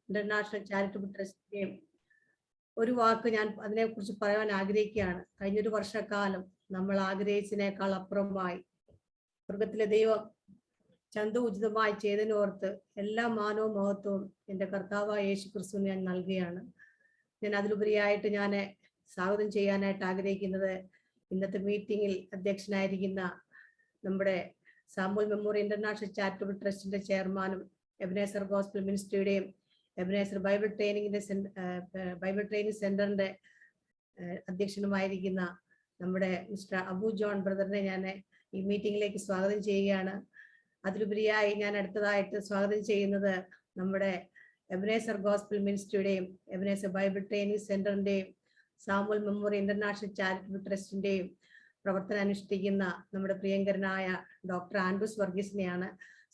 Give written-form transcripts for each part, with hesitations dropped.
International charitable ട്രസ്റ്റിന്റെയും ഒരു വാക്ക് ഞാൻ അതിനെക്കുറിച്ച് പറയാൻ ആഗ്രഹിക്കുകയാണ്. കഴിഞ്ഞൊരു വർഷക്കാലം നമ്മൾ ആഗ്രഹിച്ചതിനേക്കാൾ അപ്പുറമായി സ്വർഗത്തിലെ ദൈവം ചന്തോചിതമായി ചെയ്തതിനോർത്ത് എല്ലാ മാനവും മഹത്വവും എൻ്റെ കർത്താവായ യേശു ക്രിസ്തു ഞാൻ നൽകുകയാണ്. ഞാൻ അതിലുപരിയായിട്ട് ഞാൻ സ്വാഗതം ചെയ്യാനായിട്ട് ആഗ്രഹിക്കുന്നത് ഇന്നത്തെ മീറ്റിങ്ങിൽ അധ്യക്ഷനായിരിക്കുന്ന നമ്മുടെ സാമുവൽ മെമ്മോറിയൽ ഇന്റർനാഷണൽ ചാരിറ്റബിൾ ട്രസ്റ്റിന്റെ ചെയർമാനും എബനേസർ ഗോസ്പൽ മിനിസ്ട്രിയുടെയും എബനേസർ ബൈബിൾ ട്രെയിനിങ് സെന്ററിന്റെ അധ്യക്ഷനുമായിരിക്കുന്ന നമ്മുടെ മിസ്റ്റർ അബു ജോൺ ബ്രദറിനെ ഞാൻ ഈ മീറ്റിംഗിലേക്ക് സ്വാഗതം ചെയ്യുകയാണ്. അതിലുപരിയായി ഞാൻ അടുത്തതായിട്ട് സ്വാഗതം ചെയ്യുന്നത് നമ്മുടെ എബനേസർ ഗോസ്പൽ മിനിസ്ട്രിയുടെയും എബനേസർ ബൈബിൾ ട്രെയിനിങ് സെന്ററിന്റെയും സാമുവൽ മെമ്മോറിയൽ ഇന്റർനാഷണൽ ചാരിറ്റബിൾ ട്രസ്റ്റിന്റെയും പ്രവർത്തനം അനുഷ്ഠിക്കുന്ന നമ്മുടെ പ്രിയങ്കരനായ ഡോക്ടർ ആൻഡ്രൂസ് വർഗീസിനെയാണ്.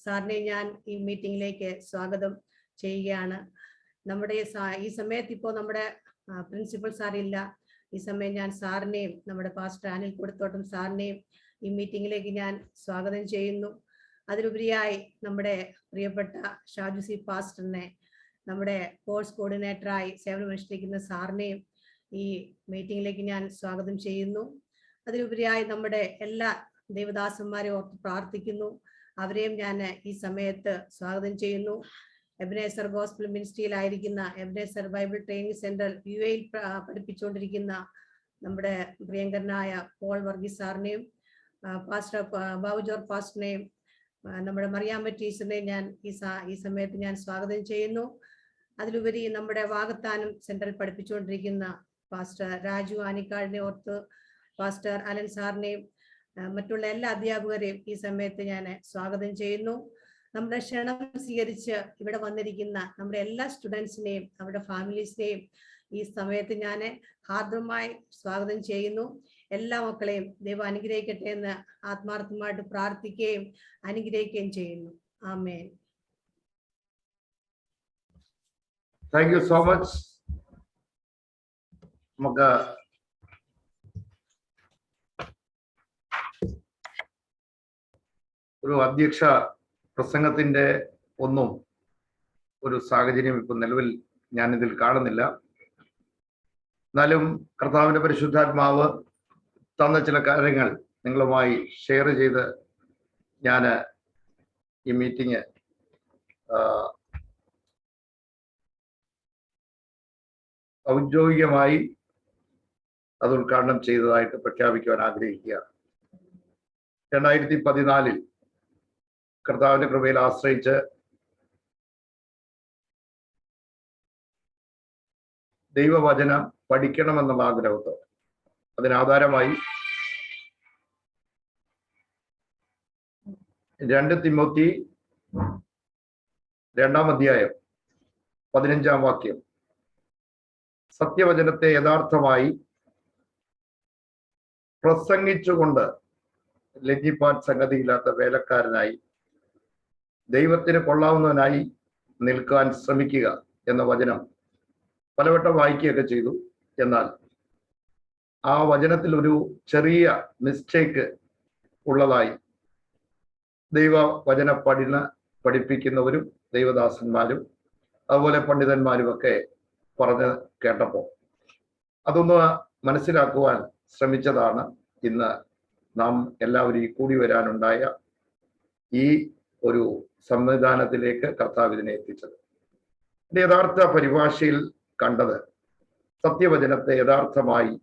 സാറിനെ ഞാൻ ഈ മീറ്റിംഗിലേക്ക് സ്വാഗതം ചെയ്യുകയാണ്. നമ്മുടെ ഈ സമയത്ത് ഇപ്പോൾ നമ്മുടെ പ്രിൻസിപ്പൽ സാറില്ല. ഈ സമയം ഞാൻ സാറിനെയും നമ്മുടെ പാസ്റ്റർ അനിൽ കൊടുത്തോട്ടം സാറിനെയും ഈ മീറ്റിംഗിലേക്ക് ഞാൻ സ്വാഗതം ചെയ്യുന്നു. അതിലുപരിയായി നമ്മുടെ പ്രിയപ്പെട്ട ഷാജു സി പാസ്റ്ററിനെ, നമ്മുടെ കോഴ്സ് കോർഡിനേറ്ററായി സേവനമനുഷ്ഠിക്കുന്ന സാറിനെയും ഈ മീറ്റിംഗിലേക്ക് ഞാൻ സ്വാഗതം ചെയ്യുന്നു. അതിലുപരിയായി നമ്മുടെ എല്ലാ ദേവദാസന്മാരെ ഓർത്ത് പ്രാർത്ഥിക്കുന്നു. അവരെയും ഞാൻ ഈ സമയത്ത് സ്വാഗതം ചെയ്യുന്നു. എബനേസർ ഗോസ്പൽ മിനിസ്ട്രിയിലായിരിക്കുന്ന Ebenezer Bible training centre UAE പഠിപ്പിച്ചുകൊണ്ടിരിക്കുന്ന നമ്മുടെ പ്രിയങ്കരനായ പോൾ വർഗീസ് സാറിനെയും പാസ്റ്റർ ബാബു ജോർജ് പാസ്റ്ററിനെയും നമ്മുടെ മറിയാമ്മ ടീച്ചറിനെയും ഞാൻ ഈ സമയത്ത് ഞാൻ സ്വാഗതം ചെയ്യുന്നു. അതിലുപരി നമ്മുടെ വാകത്താനം സെന്ററിൽ പഠിപ്പിച്ചുകൊണ്ടിരിക്കുന്ന പാസ്റ്റർ രാജു ആനിക്കാടിനെ ഓർത്ത് പാസ്റ്റർ അലൻ സാറിനെയും മറ്റുള്ള എല്ലാ അധ്യാപകരെയും ഈ സമയത്ത് ഞാൻ സ്വാഗതം ചെയ്യുന്നു. നമ്മുടെ ക്ഷണം സ്വീകരിച്ച് ഇവിടെ വന്നിരിക്കുന്ന നമ്മുടെ എല്ലാ സ്റ്റുഡൻസിനെയും അവരുടെ ഫാമിലീസിനെയും ഈ സമയത്ത് ഞാൻ ഹാർദവമായി സ്വാഗതം ചെയ്യുന്നു. എല്ലാ മക്കളെയും ദൈവം അനുഗ്രഹിക്കട്ടെ എന്ന് ആത്മാർത്ഥമായിട്ട് പ്രാർത്ഥിക്കുകയും അനുഗ്രഹിക്കുകയും ചെയ്യുന്നു. ആമേൻ. Thank you so much. നമുക്ക് ഒരു അധ്യക്ഷ പ്രസംഗത്തിന്റെ ഒന്നും ഒരു സാഹചര്യം ഇപ്പൊ നിലവിൽ ഞാനിതിൽ കാണുന്നില്ല. എന്നാലും കർത്താവിന്റെ പരിശുദ്ധാത്മാവ് തന്ന ചില കാര്യങ്ങൾ നിങ്ങളുമായി ഷെയർ ചെയ്ത് ഞാൻ ഈ മീറ്റിംഗ് ഔദ്യോഗികമായി അത് ഉദ്ഘാടനം ചെയ്തതായിട്ട് പ്രഖ്യാപിക്കുവാൻ ആഗ്രഹിക്കുകയാണ്. 2014 കർത്താവിന്റെ കൃപയിൽ ആശ്രയിച്ച് ദൈവവചനം പഠിക്കണമെന്നുള്ള ആഗ്രഹത്തോടെ അതിനാധാരമായി 2 തിമോത്തി 2-ാം അധ്യായം 15-ാം വാക്യം, സത്യവചനത്തെ യഥാർത്ഥമായി പ്രസംഗിച്ചുകൊണ്ട് ലജ്ജിപ്പാൻ സംഗതിയില്ലാത്ത വേലക്കാരനായി ദൈവത്തിന് കൊള്ളാവുന്നവനായി നിൽക്കാൻ ശ്രമിക്കുക എന്ന വചനം പലവട്ടം വായിക്കുകയൊക്കെ ചെയ്തു. എന്നാൽ ആ വചനത്തിൽ ഒരു ചെറിയ മിസ്റ്റേക്ക് ഉള്ളതായി ദൈവവചന പഠിപ്പിക്കുന്നവരും ദൈവദാസന്മാരും അതുപോലെ പണ്ഡിതന്മാരും ഒക്കെ പറഞ്ഞ് കേട്ടപ്പോൾ അതൊന്ന് മനസ്സിലാക്കുവാൻ ശ്രമിച്ചതാണ് ഇന്ന് നാം എല്ലാവരും ഈ കൂടി വരാനുണ്ടായ ഈ ഒരു സംവിധാനത്തിലേക്ക് കർത്താവ് ഇതിനെ എത്തിച്ചത്. യഥാർത്ഥ പരിഭാഷയിൽ കണ്ടത് സത്യവചനത്തെ യഥാർത്ഥമായി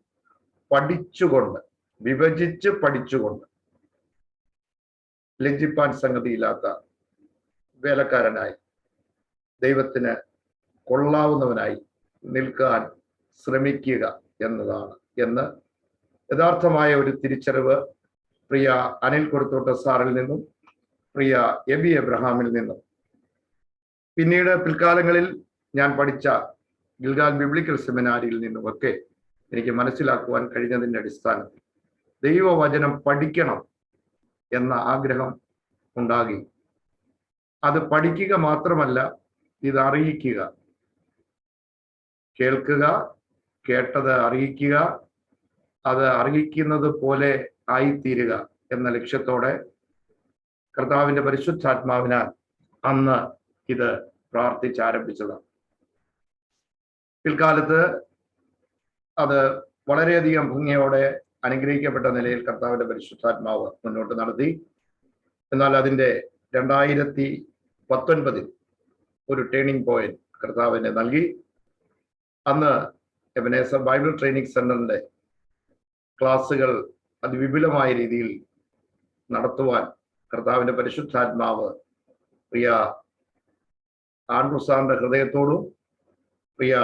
പഠിച്ചുകൊണ്ട്, വിഭജിച്ച് പഠിച്ചുകൊണ്ട് ലജ്ജിപ്പാൻ സംഗതിയില്ലാത്ത വേലക്കാരനായി ദൈവത്തിന് കൊള്ളാവുന്നവനായി നിൽക്കാൻ ശ്രമിക്കുക എന്നതാണ് എന്ന് യഥാർത്ഥമായ ഒരു തിരിച്ചറിവ് പ്രിയ അനിൽ കൊടുത്തോട്ട സാറിൽ നിന്നും പ്രിയ എബി എബ്രഹാമിൽ നിന്നും പിന്നീട് പിൽക്കാലങ്ങളിൽ ഞാൻ പഠിച്ച ഗിൽഗാൽ ബിബ്ലിക്കൽ സെമിനാരിയിൽ നിന്നുമൊക്കെ എനിക്ക് മനസ്സിലാക്കുവാൻ കഴിഞ്ഞതിൻ്റെ അടിസ്ഥാനത്തിൽ ദൈവവചനം പഠിക്കണം എന്ന ആഗ്രഹം ഉണ്ടാകി. അത് പഠിക്കുക മാത്രമല്ല, ഇത് അറിയിക്കുക, കേൾക്കുക, കേട്ടത് അറിയിക്കുക, അത് അറിയിക്കുന്നത് പോലെ ആയിത്തീരുക എന്ന ലക്ഷ്യത്തോടെ കർത്താവിന്റെ പരിശുദ്ധാത്മാവിനാൽ അന്ന് ഇത് പ്രാർത്ഥിച്ചാരംഭിച്ചതാണ്. പിൽക്കാലത്ത് അത് വളരെയധികം ഭംഗിയോടെ അനുഗ്രഹിക്കപ്പെട്ട നിലയിൽ കർത്താവിന്റെ പരിശുദ്ധാത്മാവ് മുന്നോട്ട് നടത്തി. എന്നാൽ അതിൻ്റെ 2019 ഒരു ടേണിംഗ് പോയിന്റ് കർത്താവിനെ നൽകി. അന്ന് എബനേസർ ബൈബിൾ ട്രെയിനിങ് സെന്ററിന്റെ ക്ലാസ്സുകൾ അതിവിപുലമായ രീതിയിൽ നടത്തുവാൻ കർത്താവിന്റെ പരിശുദ്ധാത്മാവ് പ്രിയ ആൻഡ്രൂസാറിന്റെ ഹൃദയത്തോടും പ്രിയ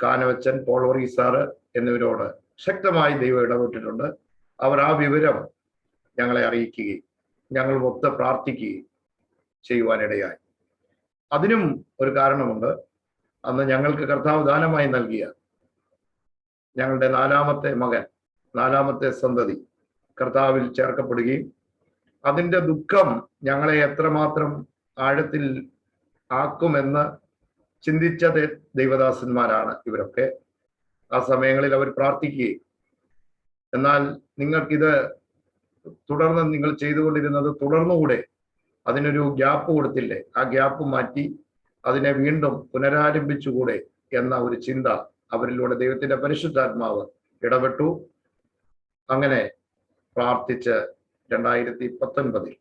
കാനവച്ചൻ പോളോറി സാറ് എന്നിവരോട് ശക്തമായി ദൈവം ഇടപെട്ടിട്ടുണ്ട്. അവർ ആ വിവരം ഞങ്ങളെ അറിയിക്കുകയും ഞങ്ങൾ ഒത്ത് പ്രാർത്ഥിക്കുകയും ചെയ്യുവാനിടയായി. അതിനും ഒരു കാരണമുണ്ട്. അന്ന് ഞങ്ങൾക്ക് കർത്താവ് ദാനമായി നൽകിയ ഞങ്ങളുടെ 4ാമത്തെ മകൻ, 4ാമത്തെ സന്തതി കർത്താവിൽ ചേർക്കപ്പെടുകയും അതിൻ്റെ ദുഃഖം ഞങ്ങളെ എത്രമാത്രം ആഴത്തിൽ ആക്കുമെന്ന് ചിന്തിച്ച ദൈവദാസന്മാരാണ് ഇവരൊക്കെ. ആ സമയങ്ങളിൽ അവർ പ്രാർത്ഥിക്കുകയും, എന്നാൽ നിങ്ങൾക്കിത് തുടർന്ന് നിങ്ങൾ ചെയ്തുകൊണ്ടിരുന്നത് തുടർന്നുകൂടെ, അതിനൊരു ഗ്യാപ്പ് കൊടുത്തില്ലേ, ആ ഗ്യാപ്പ് മാറ്റി അതിനെ വീണ്ടും പുനരാരംഭിച്ചുകൂടെ എന്ന ഒരു ചിന്ത അവരിലൂടെ ദൈവത്തിന്റെ പരിശുദ്ധാത്മാവ് ഇടപെട്ടു. അങ്ങനെ പ്രാർത്ഥിച്ച് 2019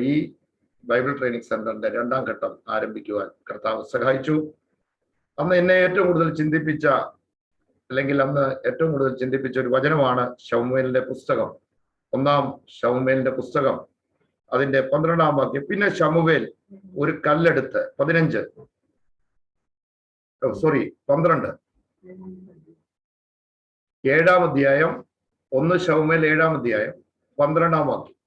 ഈ ബൈബിൾ ട്രെയിനിങ് സെന്ററിന്റെ 2ാം ഘട്ടം ആരംഭിക്കുവാൻ കർത്താവ് സഹായിച്ചു. അന്ന് എന്നെ ഏറ്റവും കൂടുതൽ ചിന്തിപ്പിച്ച ഒരു വചനമാണ് ശമൂവേലിന്റെ പുസ്തകം, 1 ശമൂവേലിന്റെ പുസ്തകം, അതിന്റെ 12ാം വാക്യം. പിന്നെ ശമൂവേൽ ഒരു കല്ലെടുത്ത് 12 7ാം അധ്യായം, 1 ശമൂവേൽ 7ാം അധ്യായം 12ാം വാക്യം.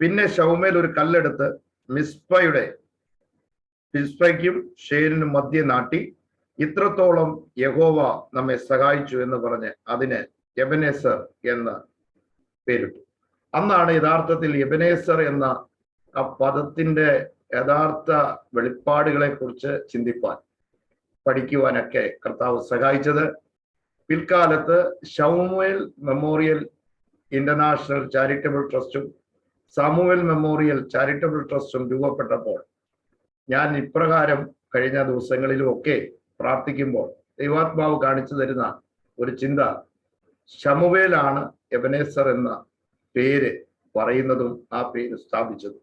പിന്നെ ശമൂവേൽ ഒരു കല്ലെടുത്ത് മിസ്പയ്ക്കും ഷേരിനും മധ്യേ നാട്ടി, ഇത്രത്തോളം യഹോവ നമ്മെ സഹായിച്ചു എന്ന് പറഞ്ഞ് അതിന് എബനേസർ എന്ന് പേരിട്ടു. അന്നാണ് യഥാർത്ഥത്തിൽ എബനേസർ എന്ന ആ പദത്തിന്റെ യഥാർത്ഥ വെളിപ്പാടുകളെ കുറിച്ച് ചിന്തിപ്പാൻ, പഠിക്കുവാനൊക്കെ കർത്താവ് സഹായിച്ചത്. പിൽക്കാലത്ത് ശമൂവേൽ മെമ്മോറിയൽ ഇന്റർനാഷണൽ ചാരിറ്റബിൾ ട്രസ്റ്റും സാമുവേൽ മെമ്മോറിയൽ ചാരിറ്റബിൾ ട്രസ്റ്റും രൂപപ്പെട്ടപ്പോൾ ഞാൻ ഇപ്രകാരം കഴിഞ്ഞ ദിവസങ്ങളിലും ഒക്കെ പ്രാർത്ഥിക്കുമ്പോൾ ദൈവാത്മാവ് കാണിച്ചു തരുന്ന ഒരു ചിന്ത, ശമൂവേലാണ് എബനേസർ എന്ന പേര് പറയുന്നതും ആ പേര് സ്ഥാപിച്ചതും.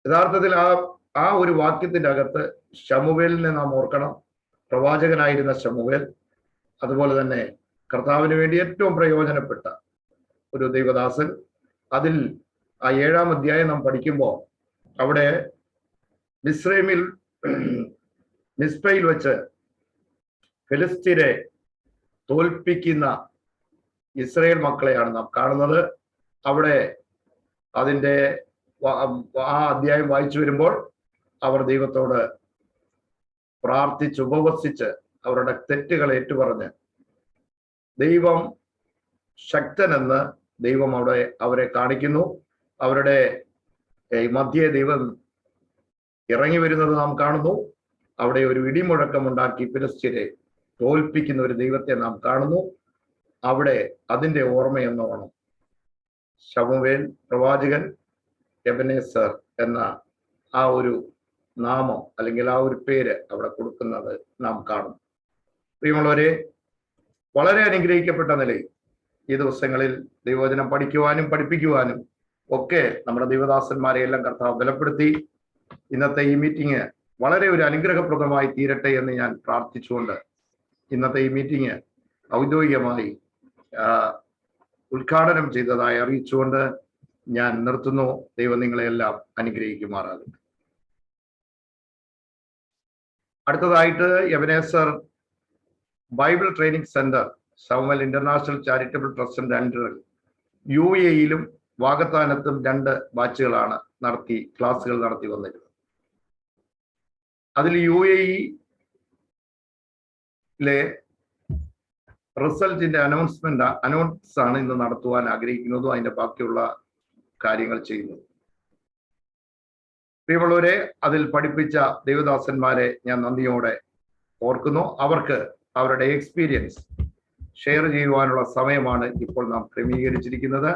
യഥാർത്ഥത്തിൽ ആ ഒരു വാക്യത്തിന്റെ അകത്ത് ശമൂവേലിനെ നാം ഓർക്കണം. പ്രവാചകനായിരുന്ന ശമൂവേൽ, അതുപോലെ തന്നെ കർത്താവിന് വേണ്ടി ഏറ്റവും പ്രയോജനപ്പെട്ട ഒരു ദൈവദാസൻ. അതിൽ ആ 7ാം അധ്യായം നാം പഠിക്കുമ്പോൾ അവിടെ മിസ്പയിൽ വെച്ച് ഫിലിസ്തീനെ തോൽപ്പിക്കുന്ന ഇസ്രായേൽ മക്കളെയാണ് നാം കാണുന്നത്. അവിടെ അതിൻ്റെ ആ അധ്യായം വായിച്ചു വരുമ്പോൾ അവർ ദൈവത്തോട് പ്രാർത്ഥിച്ച് ഉപവസിച്ച് അവരുടെ തെറ്റുകൾ ഏറ്റുപറഞ്ഞ് ദൈവം ശക്തനെന്ന് ദൈവം അവരെ കാണിക്കുന്നു. അവരുടെ മധ്യേ ദൈവം ഇറങ്ങി വരുന്നത് നാം കാണുന്നു. അവിടെ ഒരു ഇടിമുഴക്കമുണ്ടാക്കി ഫിലിസ്ത്യരെ തോൽപ്പിക്കുന്ന ഒരു ദൈവത്തെ നാം കാണുന്നു. അവിടെ അതിൻ്റെ ഓർമ്മയെന്നോണം ശമൂവേൽ പ്രവാചകൻ എബനേസർ എന്ന ആ ഒരു നാമം അല്ലെങ്കിൽ ആ ഒരു പേര് അവിടെ കൊടുക്കുന്നത് നാം കാണും. പ്രിയമുള്ളവരെ, വളരെ അനുഗ്രഹിക്കപ്പെട്ട നിലയിൽ ഈ ദിവസങ്ങളിൽ ദൈവവചനം പഠിക്കുവാനും പഠിപ്പിക്കുവാനും ഒക്കെ നമ്മുടെ ദൈവദാസന്മാരെ എല്ലാം കർത്താവ് ബലപ്പെടുത്തി. ഇന്നത്തെ ഈ മീറ്റിംഗ് വളരെ ഒരു അനുഗ്രഹപ്രദമായി തീരട്ടെ എന്ന് ഞാൻ പ്രാർത്ഥിച്ചുകൊണ്ട് ഇന്നത്തെ ഈ മീറ്റിംഗ് ഔദ്യോഗികമായി ഉദ്ഘാടനം ചെയ്തതായി അറിയിച്ചുകൊണ്ട് ഞാൻ നിർത്തുന്നു. ദൈവം നിങ്ങളെല്ലാം അനുഗ്രഹിക്കുമാറാകട്ടെ. അടുത്തതായിട്ട് എബനേസർ ബൈബിൾ ട്രെയിനിങ് സെന്റർ ശമൂവേൽ ഇന്റർനാഷണൽ ചാരിറ്റബിൾ ട്രസ്റ്റിന്റെ അണ്ടറിൽ UAE-യിലും വാഗത്താനത്തും 2 ബാച്ചുകളാണ് ക്ലാസുകൾ നടത്തി വന്നിരുന്നത്. അതിൽ UAE-യിലെ റിസൾട്ടിന്റെ അനൗൺസ് ആണ് ഇന്ന് നടത്തുവാൻ ആഗ്രഹിക്കുന്നതും അതിന്റെ ബാക്കിയുള്ള കാര്യങ്ങൾ ചെയ്യുന്നത്. പ്രിയമുള്ളവരെ, അതിൽ പഠിപ്പിച്ച ദൈവദാസന്മാരെ ഞാൻ നന്ദിയോടെ ഓർക്കുന്നു. അവർക്ക് അവരുടെ എക്സ്പീരിയൻസ് ഷെയർ ചെയ്യുവാനുള്ള സമയമാണ് ഇപ്പോൾ നാം ക്രമീകരിച്ചിരിക്കുന്നത്.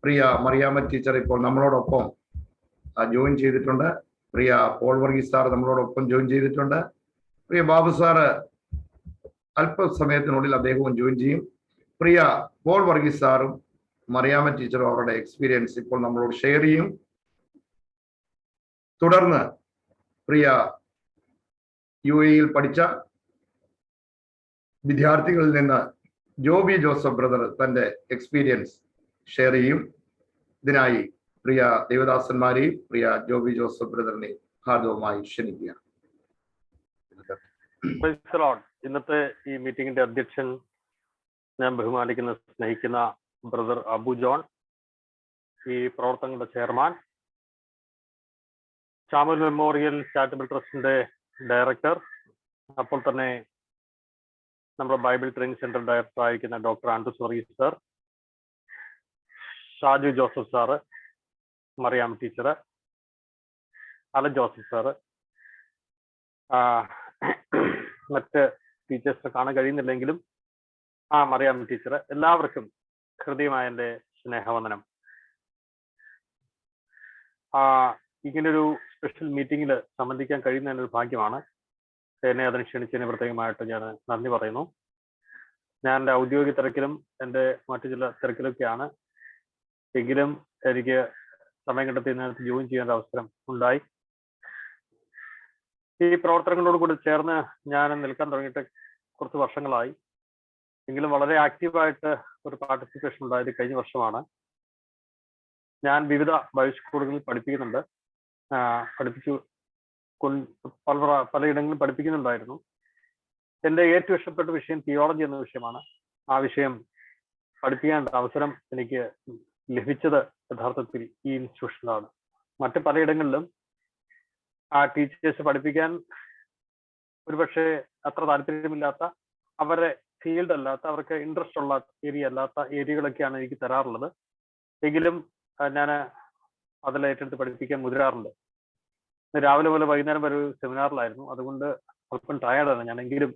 പ്രിയ മറിയാമ്മ ടീച്ചർ ഇപ്പോൾ നമ്മളോടൊപ്പം ജോയിൻ ചെയ്തിട്ടുണ്ട്. പ്രിയ പോൾ വർഗീസ് സാർ നമ്മളോടൊപ്പം ജോയിൻ ചെയ്തിട്ടുണ്ട്. പ്രിയ ബാബു സാറ് അല്പസമയത്തിനുള്ളിൽ അദ്ദേഹവും ജോയിൻ ചെയ്യും. പ്രിയ പോൾ വർഗീസ് സാറും മറിയാമ്മ ടീച്ചറും അവരുടെ എക്സ്പീരിയൻസ് ഇപ്പോൾ നമ്മളോട് ഷെയർ ചെയ്യും. തുടർന്ന് പ്രിയ UAE പഠിച്ച വിദ്യാർത്ഥികളിൽ നിന്ന് ജോബി ജോസഫ് ബ്രദർ തന്റെ എക്സ്പീരിയൻസ് ഷെയർ ചെയ്യും. ഇതിനായി പ്രിയ ദേവദാസന്മാരെയും പ്രിയ ജോബി ജോസഫ് ബ്രദറിനെ ഹാർദവമായി ക്ഷണിക്കുക. ഇന്നത്തെ ഈ മീറ്റിംഗിന്റെ അധ്യക്ഷൻ ഞാൻ ബഹുമാനിക്കുന്ന സ്നേഹിക്കുന്ന ബ്രദർ അബു ജോൺ, ഈ പ്രവർത്തനങ്ങളുടെ ചെയർമാൻ, ചാമുൽ മെമ്മോറിയൽ ചാരിറ്റബിൾ ട്രസ്റ്റിന്റെ ഡയറക്ടർ, അപ്പോൾ തന്നെ നമ്മുടെ ബൈബിൾ ട്രെയിനിങ് സെന്റർ ഡയറക്ടർ ആയിരിക്കുന്ന doctor Andrews Varghese sir, Shaju Joseph sir, Mariam teacher, Alan Joseph sir, മറ്റ് ടീച്ചേഴ്സിനെ കാണാൻ കഴിയുന്നില്ലെങ്കിലും മറിയാം ടീച്ചർ, എല്ലാവർക്കും ഹൃദയമായ എൻ്റെ സ്നേഹവന്ദനം. ഇങ്ങനൊരു സ്പെഷ്യൽ മീറ്റിംഗിൽ സംബന്ധിക്കാൻ കഴിയുന്ന ഒരു ഭാഗ്യമാണ്. എന്നെ അതിന് ക്ഷണിച്ചതിന് പ്രത്യേകമായിട്ട് ഞാൻ നന്ദി പറയുന്നു. ഞാൻ എൻ്റെ ഔദ്യോഗിക തിരക്കിലും എൻ്റെ മറ്റു ചില തിരക്കിലൊക്കെയാണ്, എങ്കിലും എനിക്ക് സമയം കണ്ടെത്തി ഇതിനകത്ത് ജോയിൻ ചെയ്യേണ്ട അവസരം ഉണ്ടായി. ഈ പ്രവർത്തനങ്ങളോട് കൂടി ചേർന്ന് ഞാൻ നിൽക്കാൻ തുടങ്ങിയിട്ട് കുറച്ച് വർഷങ്ങളായി, എങ്കിലും വളരെ ആക്റ്റീവായിട്ട് ഒരു പാർട്ടിസിപ്പേഷൻ ഉണ്ടായത് കഴിഞ്ഞ വർഷമാണ്. ഞാൻ വിവിധ ബൈബിൾ സ്കൂളുകളിൽ പഠിപ്പിക്കുന്നുണ്ട്, പലയിടങ്ങളിലും പഠിപ്പിക്കുന്നുണ്ടായിരുന്നു. എൻ്റെ ഏറ്റവും ഇഷ്ടപ്പെട്ട വിഷയം തിയോളജി എന്ന വിഷയമാണ്. ആ വിഷയം പഠിപ്പിക്കേണ്ട അവസരം എനിക്ക് ലഭിച്ചത് യഥാർത്ഥത്തിൽ ഈ ഇൻസ്റ്റിറ്റ്യൂഷനിലാണ്. മറ്റ് പലയിടങ്ങളിലും ടീച്ചേഴ്സ് പഠിപ്പിക്കാൻ ഒരുപക്ഷെ അത്ര താല്പര്യമില്ലാത്ത, അവരുടെ ഫീൽഡ് അല്ലാത്ത, അവർക്ക് ഇൻട്രസ്റ്റ് ഉള്ള ഏരിയ അല്ലാത്ത ഏരിയകളൊക്കെയാണ് എനിക്ക് തരാറുള്ളത്. എങ്കിലും ഞാൻ അതിൽ ഏറ്റെടുത്ത് പഠിപ്പിക്കാൻ മുതിരാറുണ്ട്. രാവിലെ പോലെ വൈകുന്നേരം വരെ ഒരു സെമിനാറിലായിരുന്നു, അതുകൊണ്ട് അല്പം ടയർഡാണ് ഞാൻ. എങ്കിലും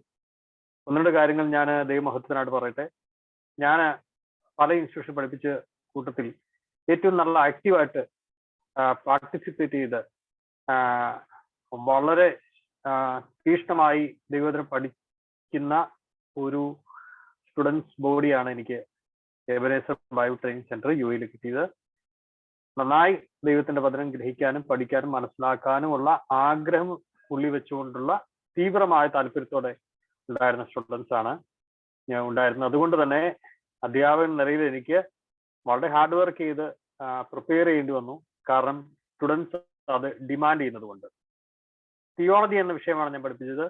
ഒന്ന് രണ്ട് കാര്യങ്ങൾ ഞാൻ ദൈവമഹത്വത്തിനായിട്ട് പറയട്ടെ. ഞാൻ പല ഇൻസ്റ്റിറ്റ്യൂഷൻ പഠിപ്പിച്ച കൂട്ടത്തിൽ ഏറ്റവും നല്ല ആക്റ്റീവായിട്ട് പാർട്ടിസിപ്പേറ്റ് ചെയ്ത് വളരെ തീക്ഷ്ണമായി ദൈവവചനം പഠിക്കുന്ന ഒരു സ്റ്റുഡൻസ് ബോഡിയാണ് എനിക്ക് Ebenezer Bible training centre UAE കിട്ടിയത്. നന്നായി ദൈവത്തിന്റെ വചനം ഗ്രഹിക്കാനും പഠിക്കാനും മനസ്സിലാക്കാനുമുള്ള ആഗ്രഹം ഉള്ളി വെച്ചുകൊണ്ടുള്ള തീവ്രമായ താല്പര്യത്തോടെ ഉണ്ടായിരുന്ന സ്റ്റുഡൻസ് ആണ് ഞാൻ ഉണ്ടായിരുന്നത്. അതുകൊണ്ട് തന്നെ അധ്യാപകൻ നിലയിൽ എനിക്ക് വളരെ ഹാർഡ് വർക്ക് ചെയ്ത് പ്രിപ്പയർ ചെയ്യേണ്ടി വന്നു. കാരണം സ്റ്റുഡൻസ് അത് ഡിമാൻഡ് ചെയ്യുന്നത് കൊണ്ട്. തിയോളജി എന്ന വിഷയമാണ് ഞാൻ പഠിപ്പിച്ചത്,